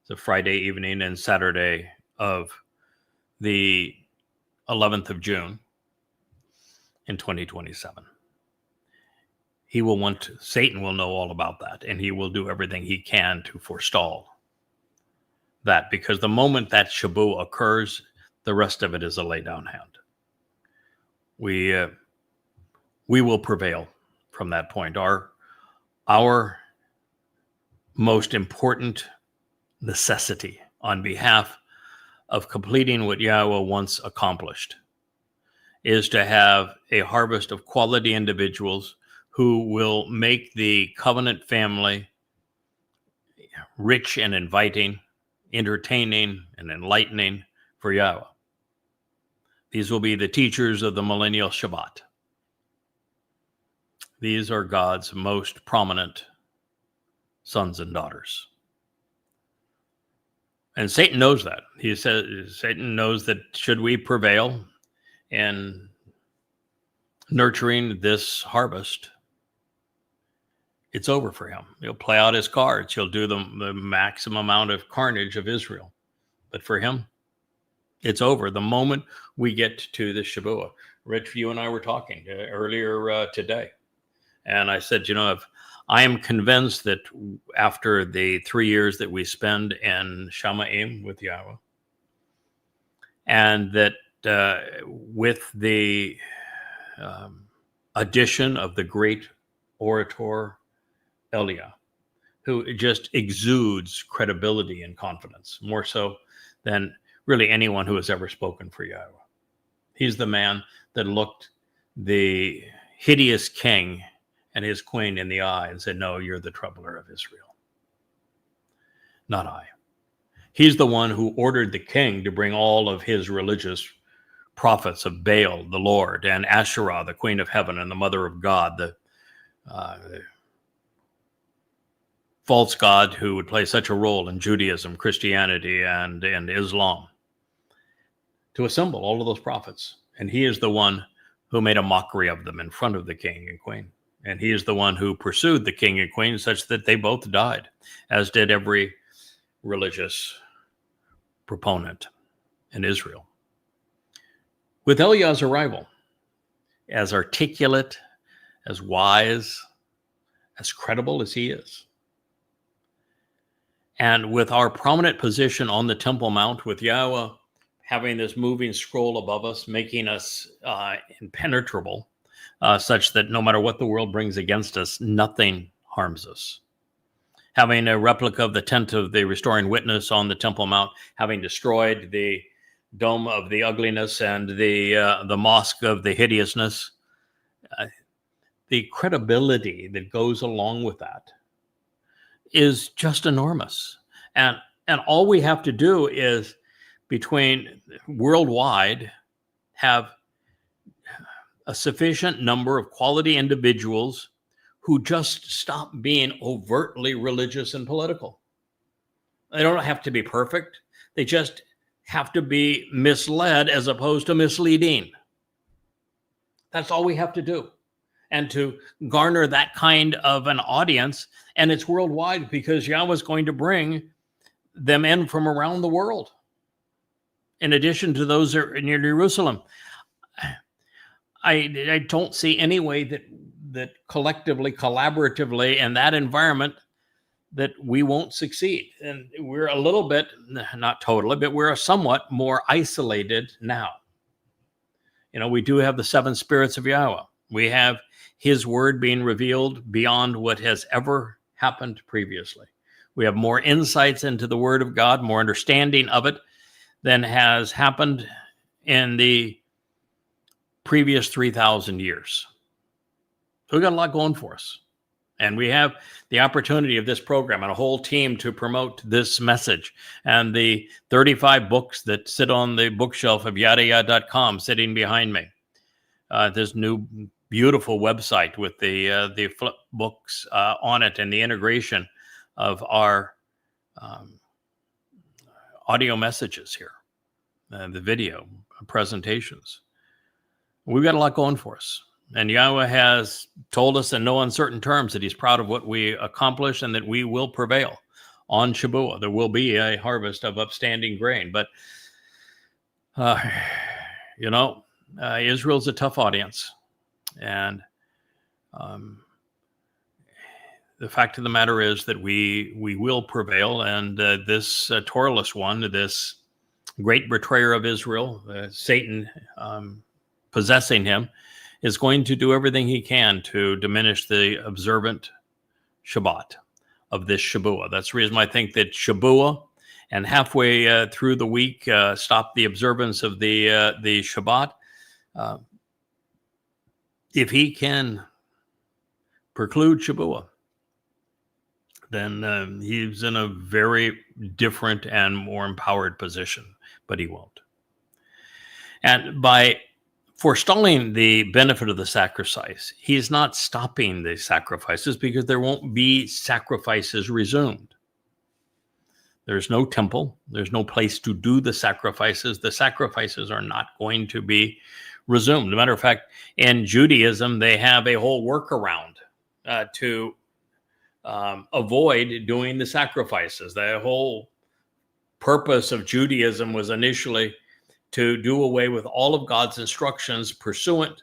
It's a Friday evening and Saturday of the 11th of June in 2027. Satan will know all about that, and he will do everything he can to forestall that, because the moment that Shabuah occurs, the rest of it is a lay down hand. We will prevail from that point. Our most important necessity on behalf of completing what Yahweh once accomplished is to have a harvest of quality individuals who will make the covenant family rich and inviting, entertaining and enlightening for Yahweh. These will be the teachers of the millennial Shabbat. These are God's most prominent sons and daughters. And Satan knows that. Satan knows that should we prevail in nurturing this harvest, it's over for him. He'll play out his cards. He'll do the maximum amount of carnage of Israel. But for him, it's over. The moment we get to the Shabuah. Rich, you and I were talking earlier today. And I said, if I am convinced that after the 3 years that we spend in Shamaim with Yahweh, and that with the addition of the great orator Elia, who just exudes credibility and confidence, more so than really anyone who has ever spoken for Yahweh. He's the man that looked the hideous king and his queen in the eye and said, no, you're the troubler of Israel, not I. He's the one who ordered the king to bring all of his religious prophets of Baal, the Lord, and Asherah, the queen of heaven and the mother of God, the false god who would play such a role in Judaism, Christianity, and Islam, to assemble all of those prophets. And he is the one who made a mockery of them in front of the king and queen. And he is the one who pursued the king and queen such that they both died, as did every religious proponent in Israel. With Eliah's arrival, as articulate, as wise, as credible as he is, and with our prominent position on the Temple Mount, with Yahowah having this moving scroll above us, making us impenetrable, such that no matter what the world brings against us, nothing harms us. Having a replica of the tent of the restoring witness on the Temple Mount, having destroyed the dome of the ugliness and the mosque of the hideousness, the credibility that goes along with that is just enormous. And all we have to do is, between worldwide, have a sufficient number of quality individuals who just stop being overtly religious and political. They don't have to be perfect. They just have to be misled as opposed to misleading. That's all we have to do. And to garner that kind of an audience, and it's worldwide, because Yahweh is going to bring them in from around the world, in addition to those that are near Jerusalem. I don't see any way that collectively, collaboratively, in that environment, that we won't succeed. And we're a little bit, not totally, but we're somewhat more isolated now. You know, we do have the seven spirits of Yahweh. We have his word being revealed beyond what has ever happened previously. We have more insights into the word of God, more understanding of it than has happened in the previous 3,000 years. So we've got a lot going for us. And we have the opportunity of this program and a whole team to promote this message, and the 35 books that sit on the bookshelf of YAHOWAH.com sitting behind me. This new beautiful website with the flip books on it, and the integration of our audio messages here, the video presentations. We've got a lot going for us. And Yahweh has told us in no uncertain terms that he's proud of what we accomplish and that we will prevail on Shabuah. There will be a harvest of upstanding grain. But, Israel's a tough audience. And the fact of the matter is that we will prevail. And this Towrahless one, this great betrayer of Israel, Satan possessing him, is going to do everything he can to diminish the observant Shabbat of this Shabuah. That's the reason why I think that Shabuah, and halfway through the week, stop the observance of the Shabbat. If he can preclude Shabuah, then he's in a very different and more empowered position, but he won't. And by forestalling the benefit of the sacrifice, he's not stopping the sacrifices, because there won't be sacrifices resumed. There's no temple. There's no place to do the sacrifices. The sacrifices are not going to be resumed. As a matter of fact, in Judaism, they have a whole workaround to avoid doing the sacrifices. The whole purpose of Judaism was initially to do away with all of God's instructions pursuant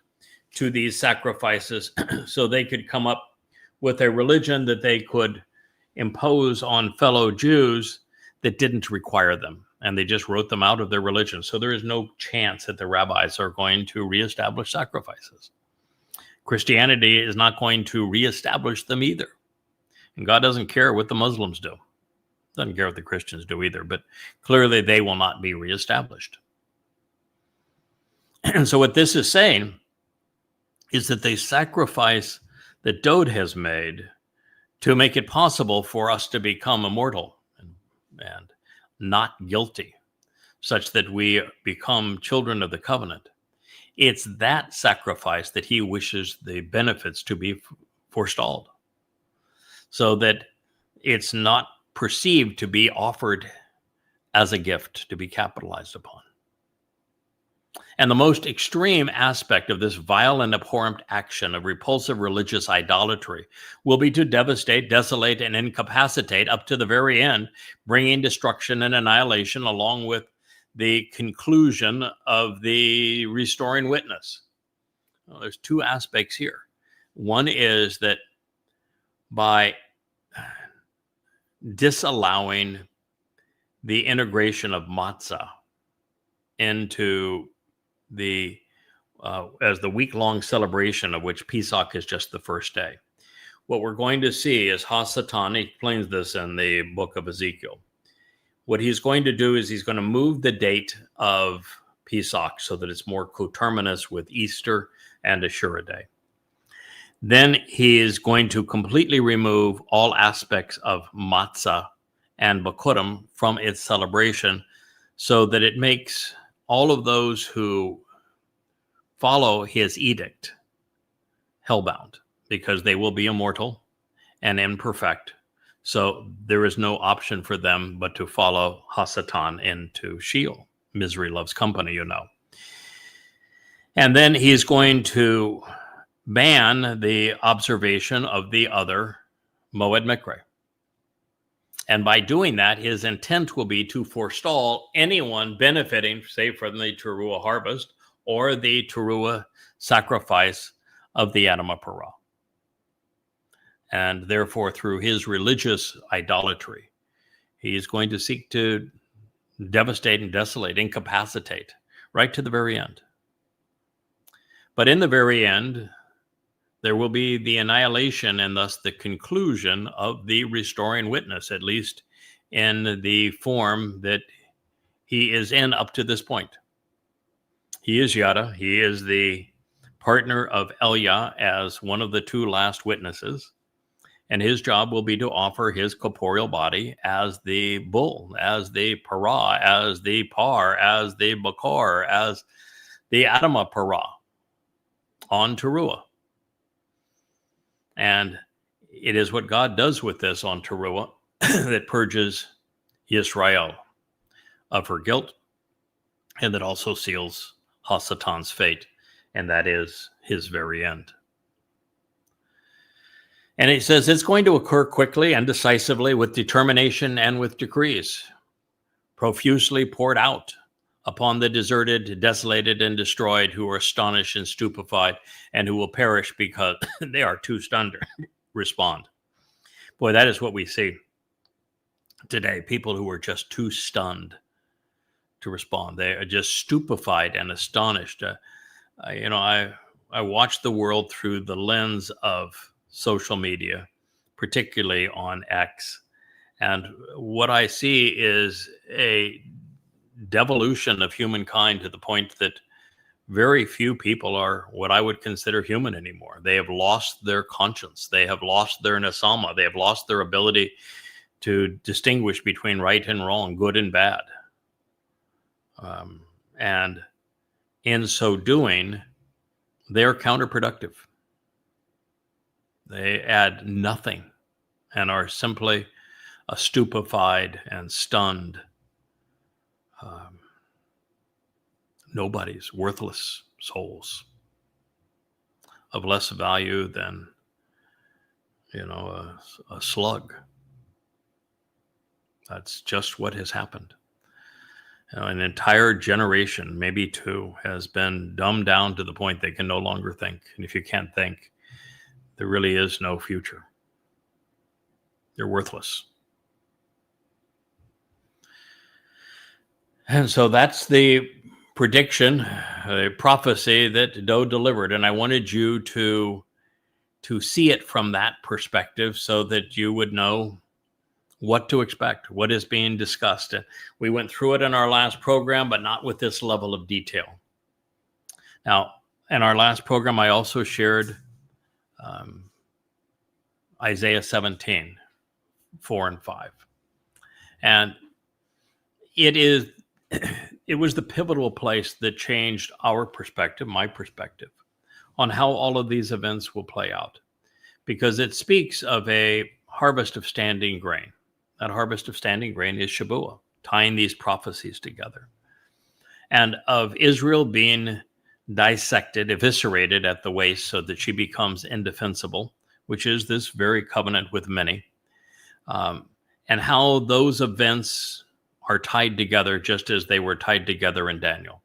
to these sacrifices, so they could come up with a religion that they could impose on fellow Jews that didn't require them. And they just wrote them out of their religion. So there is no chance that the rabbis are going to reestablish sacrifices. Christianity is not going to reestablish them either. And God doesn't care what the Muslims do. Doesn't care what the Christians do either. But clearly they will not be reestablished. And so what this is saying is that the sacrifice that Dode has made to make it possible for us to become immortal and not guilty, such that we become children of the covenant. It's that sacrifice that he wishes the benefits to be forestalled, so that it's not perceived to be offered as a gift to be capitalized upon. And the most extreme aspect of this vile and abhorrent action of repulsive religious idolatry will be to devastate, desolate, and incapacitate up to the very end, bringing destruction and annihilation along with the conclusion of the restoring witness. Well, there's two aspects here. One is that by disallowing the integration of matzah into the as the week-long celebration of which Pesach is just the first day, what we're going to see is Hasatan. He explains this in the book of Ezekiel. What he's going to do is he's going to move the date of Pesach so that it's more coterminous with Easter and Ashura Day. Then he is going to completely remove all aspects of matzah and bakurim from its celebration, so that it makes all of those who follow his edict hellbound, because they will be immortal and imperfect. So there is no option for them but to follow Hasatan into Sheol. Misery loves company, you know. And then he's going to ban the observation of the other Moed Mikre. And by doing that, his intent will be to forestall anyone benefiting, say, from the Towrah harvest or the Towrah sacrifice of the Adamah Parah. And therefore, through his religious idolatry, he is going to seek to devastate and desolate, incapacitate, right to the very end. But in the very end, there will be the annihilation and thus the conclusion of the restoring witness, at least in the form that he is in up to this point. He is Yada. He is the partner of Elia as one of the two last witnesses. And his job will be to offer his corporeal body as the bull, as the parah, as the par, as the bakar, as the Adamah Parah on Towrah. And it is what God does with this on Towrah that purges Yisrael of her guilt, and that also seals Hasatan's fate, and that is his very end. And it says it's going to occur quickly and decisively, with determination and with decrees, profusely poured out upon the deserted, desolated, and destroyed, who are astonished and stupefied, and who will perish because they are too stunned to respond. Boy, that is what we see today. People who are just too stunned to respond. They are just stupefied and astonished. I watch the world through the lens of social media, particularly on X. And what I see is a devolution of humankind to the point that very few people are what I would consider human anymore. They have lost their conscience. They have lost their nesama. They have lost their ability to distinguish between right and wrong, good and bad. And in so doing, they're counterproductive. They add nothing and are simply stupefied and stunned. Nobodies, worthless souls of less value than, a slug. That's just what has happened. An entire generation, maybe two, has been dumbed down to the point they can no longer think. And if you can't think, there really is no future. They're worthless. And so that's the prediction, a prophecy that Doe delivered. And I wanted you to see it from that perspective so that you would know what to expect, what is being discussed. And we went through it in our last program, but not with this level of detail. Now, in our last program, I also shared Isaiah 17, 4 and 5. And it was the pivotal place that changed our perspective, my perspective, on how all of these events will play out. Because it speaks of a harvest of standing grain. That harvest of standing grain is Shabuah, tying these prophecies together. And of Israel being dissected, eviscerated at the waist so that she becomes indefensible, which is this very covenant with many. And how those events are tied together just as they were tied together in Daniel.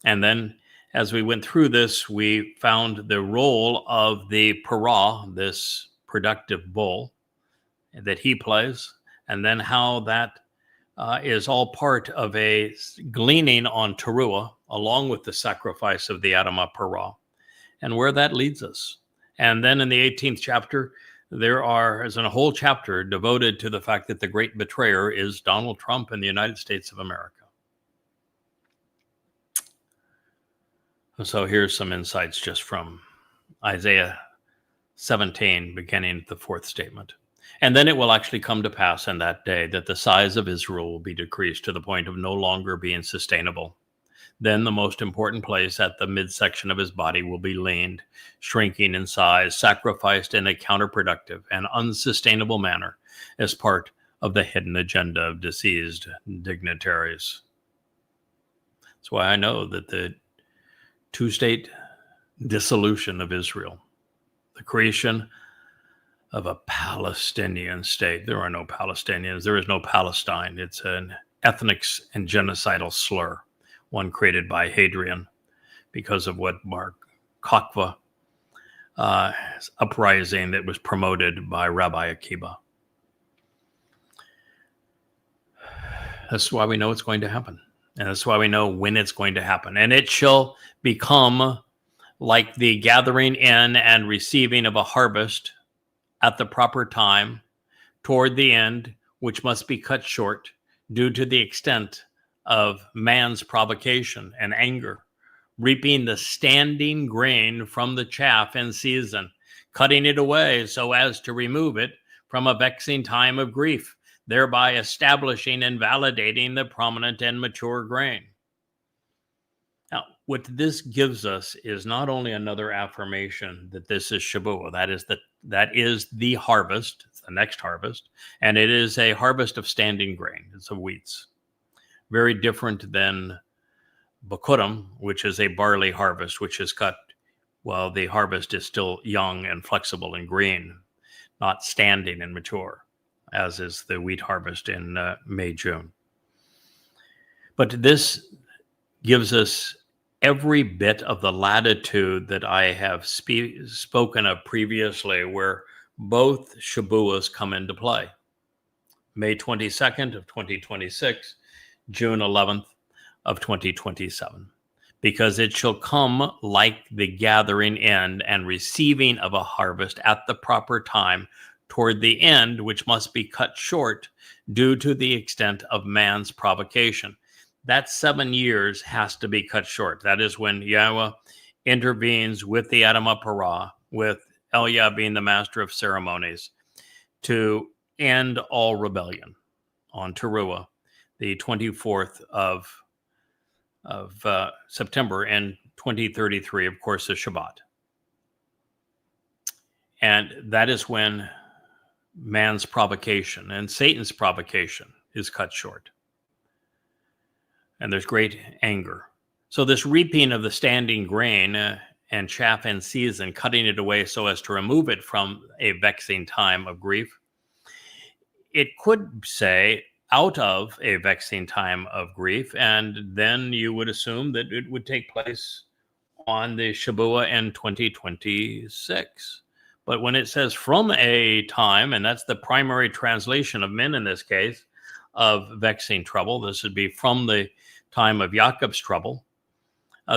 And then as we went through this, we found the role of the parah, this productive bull, that he plays, and then how that is all part of a gleaning on Teruah, along with the sacrifice of the Adamah parah, and where that leads us. And then in the 18th chapter, there is a whole chapter devoted to the fact that the great betrayer is Donald Trump in the United States of America. So here's some insights just from Isaiah 17, beginning the 4th statement. And then it will actually come to pass in that day that the size of Israel will be decreased to the point of no longer being sustainable. Then the most important place at the midsection of his body will be leaned, shrinking in size, sacrificed in a counterproductive and unsustainable manner as part of the hidden agenda of diseased dignitaries. That's why I know that the two-state dissolution of Israel, the creation of a Palestinian state. There are no Palestinians. There is no Palestine. It's an ethnic and genocidal slur, one created by Hadrian because of what Bar Kokhba uprising that was promoted by Rabbi Akiba. That's why we know it's going to happen. And that's why we know when it's going to happen. And it shall become like the gathering in and receiving of a harvest at the proper time toward the end, which must be cut short due to the extent of man's provocation and anger, reaping the standing grain from the chaff in season, cutting it away so as to remove it from a vexing time of grief, thereby establishing and validating the prominent and mature grain. Now, what this gives us is not only another affirmation that this is Shabuah, that is the harvest, it's the next harvest, and it is a harvest of standing grain. It's of wheats. Very different than Bakurim, which is a barley harvest, which is cut while the harvest is still young and flexible and green, not standing and mature, as is the wheat harvest in May, June. But this gives us every bit of the latitude that I have spoken of previously, where both Shabuahs come into play. May 22nd of 2026, June 11th of 2027. Because it shall come like the gathering in and receiving of a harvest at the proper time toward the end, which must be cut short due to the extent of man's provocation. That 7 years has to be cut short. That is when Yahweh intervenes with the Adamah parah, with Eliah being the master of ceremonies, to end all rebellion on Teruah, the 24th of September in 2033, of course, the Shabat. And that is when man's provocation and Satan's provocation is cut short. And there's great anger. So this reaping of the standing grain and chaff in season, cutting it away so as to remove it from a vexing time of grief, it could say out of a vexing time of grief, and then you would assume that it would take place on the Shabuah in 2026. But when it says from a time, and that's the primary translation of men in this case, of vexing trouble, this would be from the time of Yaakov's trouble,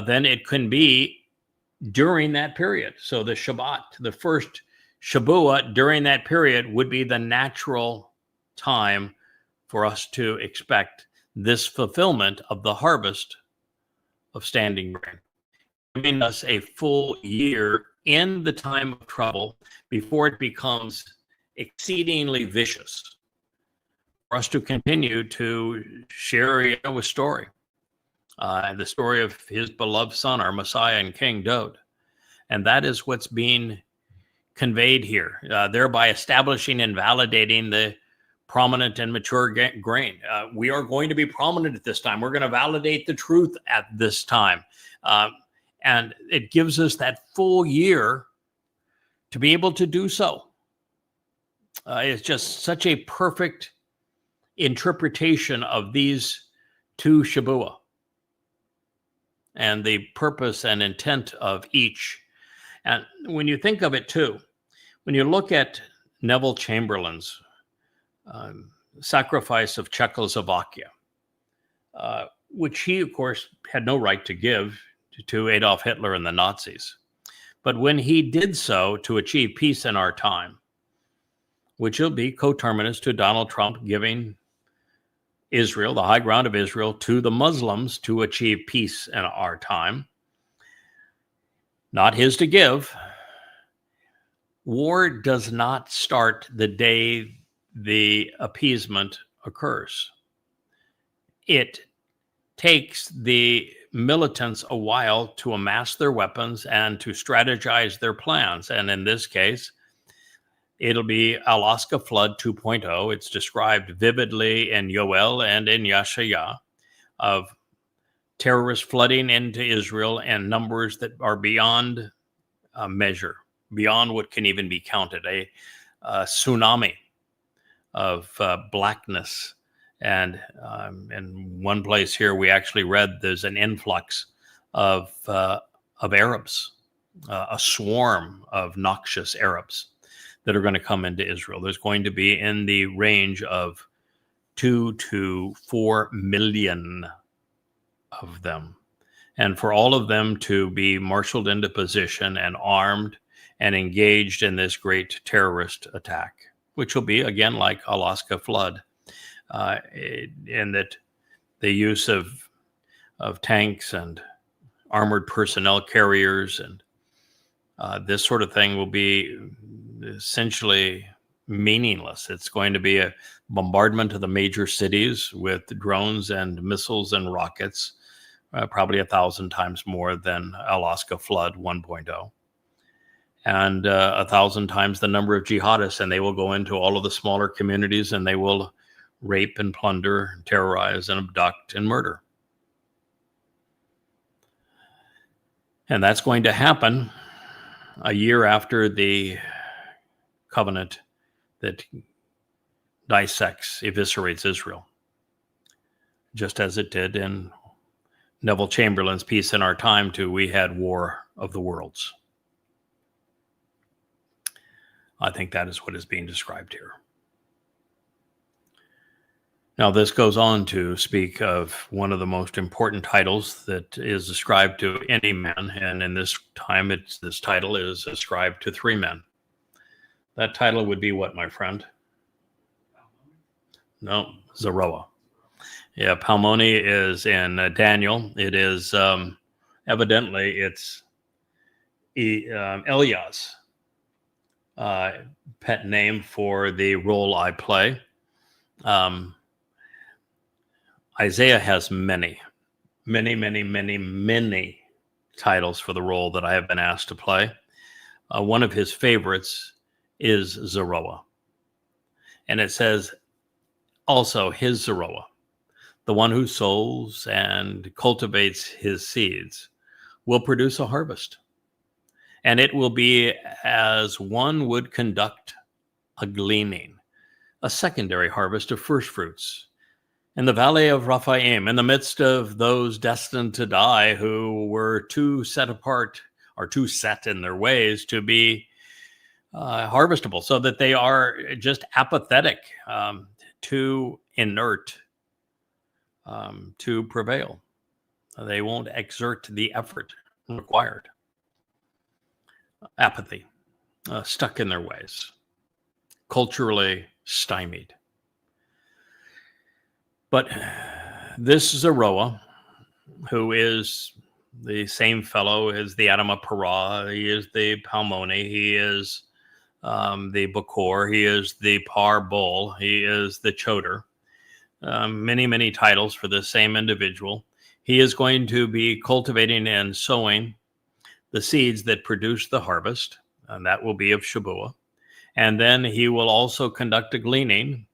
then it can be during that period. So the Shabbat, the first Shabuah during that period would be the natural time for us to expect this fulfillment of the harvest of standing grain, giving us a full year in the time of trouble before it becomes exceedingly vicious, for us to continue to share Yahowah's story, the story of his beloved son, our Messiah and King David. And that is what's being conveyed here, thereby establishing and validating the prominent and mature grain. We are going to be prominent at this time. We're going to validate the truth at this time. And it gives us that full year to be able to do so. It's just such a perfect interpretation of these two Shabuah and the purpose and intent of each. And when you think of it too, when you look at Neville Chamberlain's sacrifice of Czechoslovakia, which he, of course, had no right to give to Adolf Hitler and the Nazis. But when he did so to achieve peace in our time, which will be coterminous to Donald Trump giving Israel, the high ground of Israel, to the Muslims to achieve peace in our time, not his to give. War does not start the day the appeasement occurs. It takes the militants a while to amass their weapons and to strategize their plans. And in this case, it'll be Alaska Flood 2.0. It's described vividly in Yoel and in Yashaya of terrorists flooding into Israel and numbers that are beyond measure, beyond what can even be counted. A tsunami of blackness. And in one place here, we actually read there's an influx of Arabs, a swarm of noxious Arabs that are going to come into Israel. There's going to be in the range of 2 to 4 million of them. And for all of them to be marshaled into position and armed and engaged in this great terrorist attack, which will be, again, like Alaska Flood, in that the use of tanks and armored personnel carriers and this sort of thing will be essentially meaningless. It's going to be a bombardment of the major cities with drones and missiles and rockets, probably 1,000 times more than Alaska Flood 1.0. And 1,000 times the number of jihadists, and they will go into all of the smaller communities and they will rape and plunder, terrorize and abduct and murder. And that's going to happen a year after the covenant that dissects, eviscerates Israel, just as it did in Neville Chamberlain's Peace in Our Time too. We had War of the Worlds. I think that is what is being described here. Now, this goes on to speak of one of the most important titles that is ascribed to any man, and in this time, this title is ascribed to 3 men. That title would be what, my friend? No, Zeroah. Yeah, Palmoni is in Daniel. It is evidently it's Elias' pet name for the role I play. Isaiah has many titles for the role that I have been asked to play. One of his favorites is Zeroah. And it says also his Zeroah, the one who sows and cultivates his seeds, will produce a harvest. And it will be as one would conduct a gleaning, a secondary harvest of first fruits. In the valley of Rephaim, in the midst of those destined to die who were too set apart or too set in their ways to be harvestable, so that they are just apathetic, too inert to prevail. They won't exert the effort required. Apathy, stuck in their ways, culturally stymied. But this Zeroah, who is the same fellow is the Adamah Parah. He is the Palmoni. He is the Bakor. He is the Par Bull. He is the Choder. Many, many titles for the same individual. He is going to be cultivating and sowing the seeds that produce the harvest, and that will be of Shabuah. And then he will also conduct a gleaning.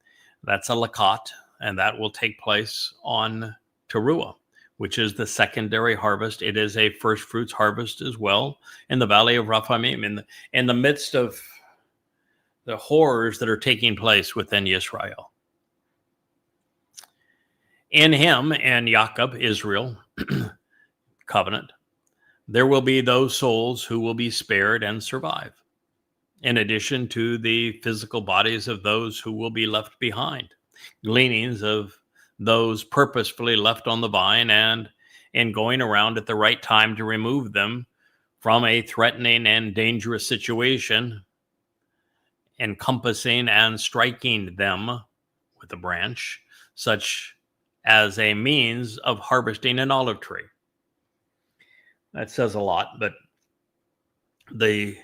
That's a lakat, and that will take place on Teruah, which is the secondary harvest. It is a first fruits harvest as well in the valley of Raphamim, in the midst of the horrors that are taking place within Israel. In him and Jacob, Israel, covenant, there will be those souls who will be spared and survive, in addition to the physical bodies of those who will be left behind, gleanings of those purposefully left on the vine, and in going around at the right time to remove them from a threatening and dangerous situation, encompassing and striking them with a branch, such as a means of harvesting an olive tree. That says a lot, but the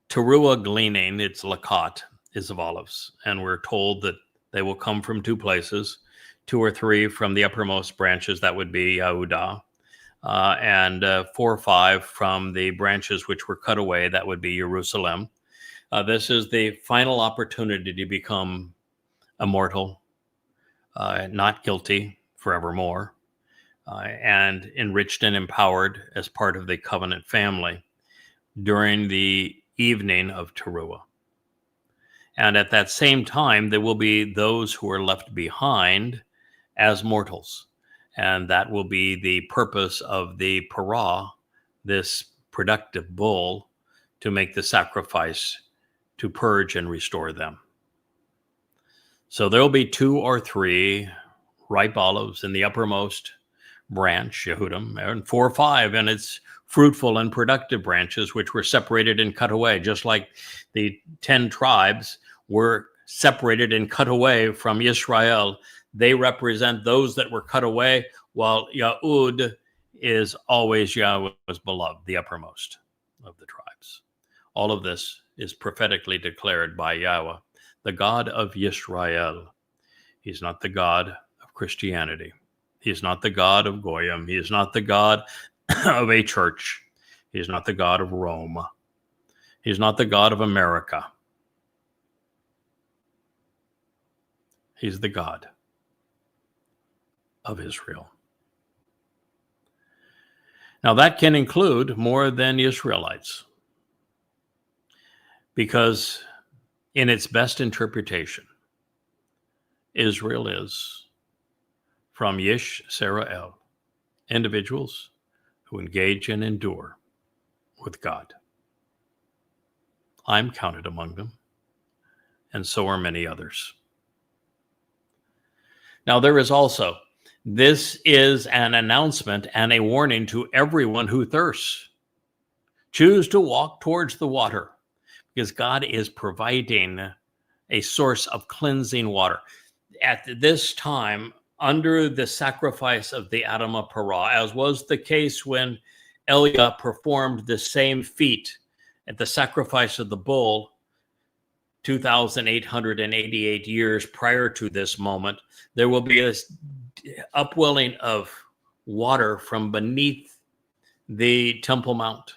Teruah gleaning, its lakat, is of olives, and we're told that they will come from two places, 2 or 3 from the uppermost branches, that would be Yehudah, and 4 or 5 from the branches which were cut away, that would be Jerusalem. This is the final opportunity to become immortal, not guilty forevermore, and enriched and empowered as part of the covenant family during the evening of Teruah. And at that same time, there will be those who are left behind as mortals. And that will be the purpose of the parah, this productive bull, to make the sacrifice to purge and restore them. So there'll be 2 or 3 ripe olives in the uppermost branch, Yehudim, and 4 or 5 in its fruitful and productive branches, which were separated and cut away, just like the 10 tribes were separated and cut away from Israel. They represent those that were cut away, while Yahud is always Yahweh's beloved, the uppermost of the tribes. All of this is prophetically declared by Yahweh, the God of Yisrael. He's not the God of Christianity. He is not the God of Goyim. He is not the God of a church. He is not the God of Rome. He is not the God of America. He's the God of Israel. Now that can include more than Israelites, because in its best interpretation, Israel is from Yisrael, individuals who engage and endure with God. I'm counted among them, and so are many others. Now there is also, this is an announcement and a warning to everyone who thirsts. Choose to walk towards the water, because God is providing a source of cleansing water. At this time, under the sacrifice of the Adamah Parah, as was the case when Eliah performed the same feat at the sacrifice of the bull 2,888 years prior to this moment, there will be this upwelling of water from beneath the Temple Mount.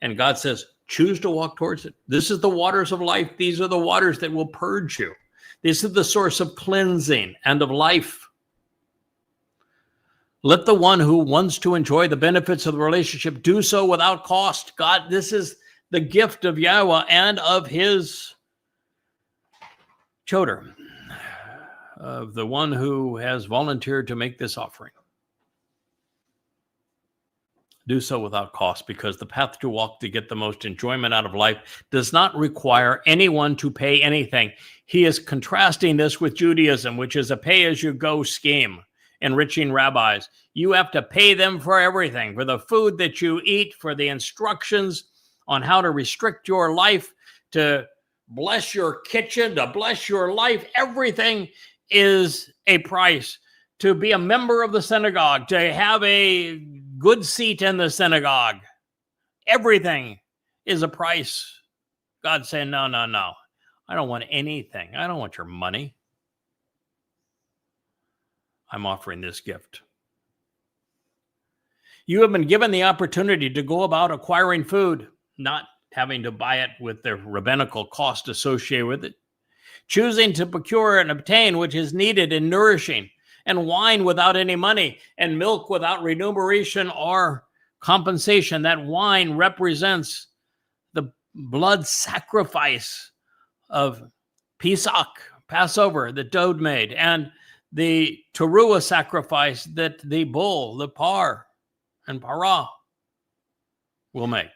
And God says, choose to walk towards it. This is the waters of life. These are the waters that will purge you. This is the source of cleansing and of life. Let the one who wants to enjoy the benefits of the relationship do so without cost. God, this is the gift of Yahweh and of his choder, of the one who has volunteered to make this offering. Do so without cost, because the path to walk to get the most enjoyment out of life does not require anyone to pay anything. He is contrasting this with Judaism, which is a pay-as-you-go scheme. Enriching rabbis, you have to pay them for everything, for the food that you eat, for the instructions on how to restrict your life, to bless your kitchen, to bless your life. Everything is a price. To be a member of the synagogue, to have a good seat in the synagogue. Everything is a price. God's saying, no, no, no. I don't want anything. I don't want your money. I'm offering this gift. You have been given the opportunity to go about acquiring food, not having to buy it with the rabbinical cost associated with it, choosing to procure and obtain which is needed and nourishing, and wine without any money, and milk without remuneration or compensation. That wine represents the blood sacrifice of Pesach, Passover, that Dode made, and the Towrah sacrifice that the bull, the par, and parah will make.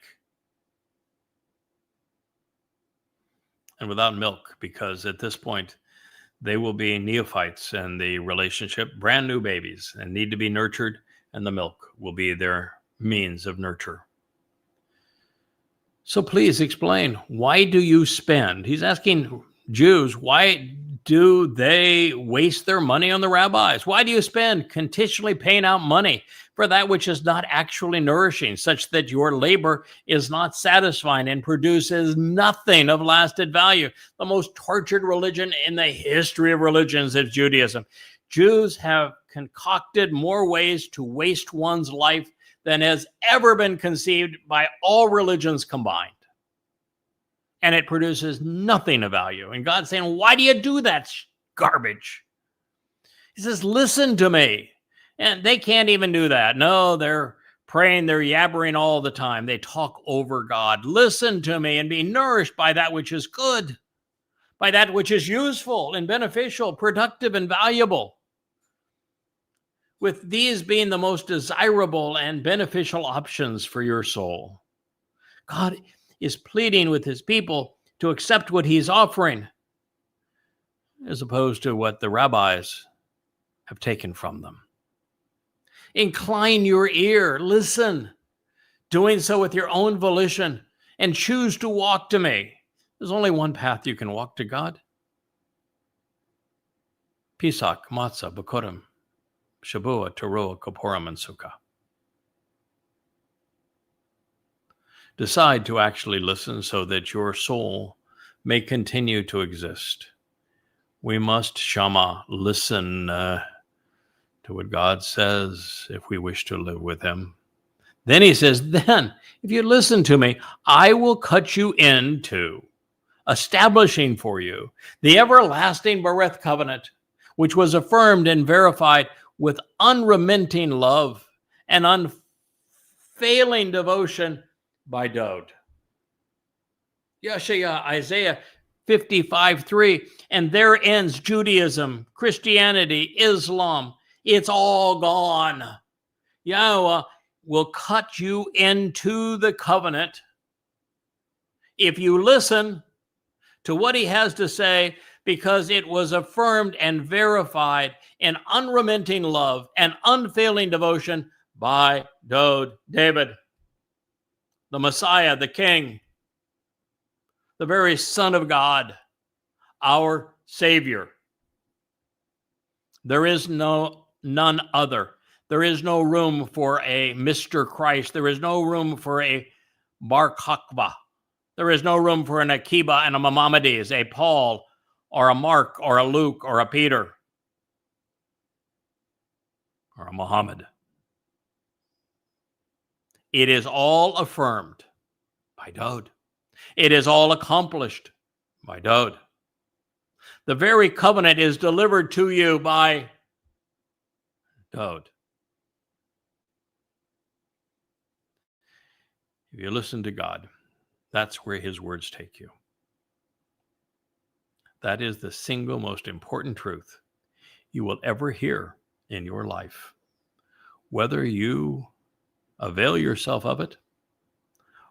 And without milk, because at this point, they will be neophytes in the relationship, brand new babies, and need to be nurtured, and the milk will be their means of nurture. So please explain, why do you spend? He's asking Jews, why do they waste their money on the rabbis? Why do you spend continually paying out money for that which is not actually nourishing, such that your labor is not satisfying and produces nothing of lasting value? The most tortured religion in the history of religions is Judaism. Jews have concocted more ways to waste one's life than has ever been conceived by all religions combined. And it produces nothing of value. And God's saying, why do you do that garbage? He says, listen to me. And they can't even do that. No, they're praying, they're yabbering all the time. They talk over God. Listen to me and be nourished by that which is good, by that which is useful and beneficial, productive and valuable, with these being the most desirable and beneficial options for your soul. God is pleading with his people to accept what he's offering, as opposed to what the rabbis have taken from them. Incline your ear, listen, doing so with your own volition, and choose to walk to me. There's only one path you can walk to God. Pesach, Matzah, Bikurim, Shabuah, Teruah, Kippurim, and Sukkah. Decide to actually listen so that your soul may continue to exist. We must, Shama, listen to what God says if we wish to live with him. Then he says, then, if you listen to me, I will cut you into establishing for you the everlasting Berith covenant, which was affirmed and verified with unremitting love and unfailing devotion by Dode. Yeshaya, Isaiah 55:3, and there ends Judaism, Christianity, Islam. It's all gone. Yahweh will cut you into the covenant if you listen to what he has to say, because it was affirmed and verified in unremitting love and unfailing devotion by Dode David, the Messiah, the King, the very Son of God, our Savior. There is none other. There is no room for a Mr. Christ. There is no room for a Bar Kokhba. There is no room for an Akiba and a Maimonides, a Paul or a Mark or a Luke or a Peter or a Muhammad. It is all affirmed by Dode. It is all accomplished by Dode. The very covenant is delivered to you by Dode. If you listen to God, that's where his words take you. That is the single most important truth you will ever hear in your life. Whether you avail yourself of it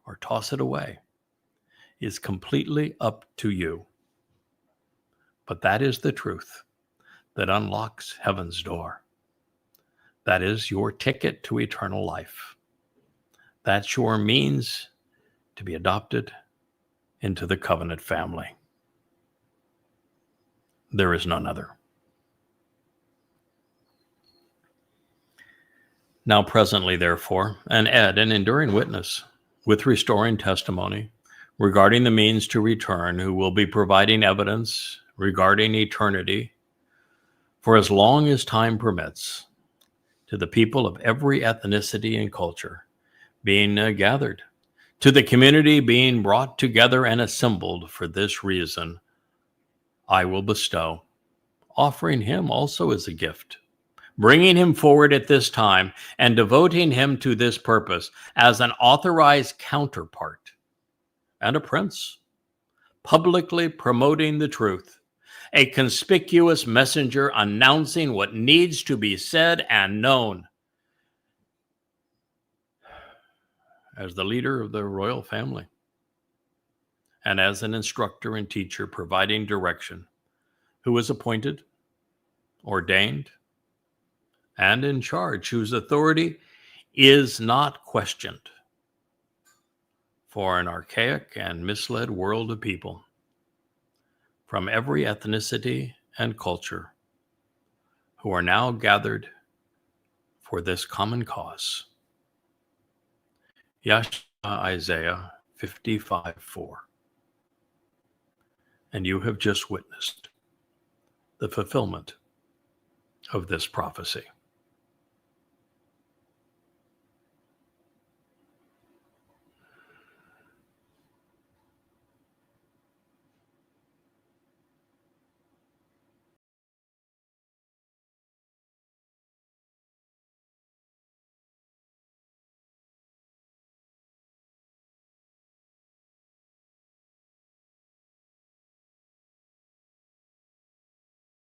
or toss it away is completely up to you. But that is the truth that unlocks heaven's door. That is your ticket to eternal life. That's your means to be adopted into the covenant family. There is none other. Now presently, therefore, an enduring witness with restoring testimony regarding the means to return, who will be providing evidence regarding eternity for as long as time permits, to the people of every ethnicity and culture being gathered, to the community being brought together and assembled for this reason, I will bestow, offering him also as a gift, bringing him forward at this time and devoting him to this purpose as an authorized counterpart and a prince, publicly promoting the truth, a conspicuous messenger announcing what needs to be said and known. As the leader of the royal family, and as an instructor and teacher providing direction, who is appointed, ordained, and in charge, whose authority is not questioned, for an archaic and misled world of people from every ethnicity and culture who are now gathered for this common cause. Isaiah 55:4. And you have just witnessed the fulfillment of this prophecy.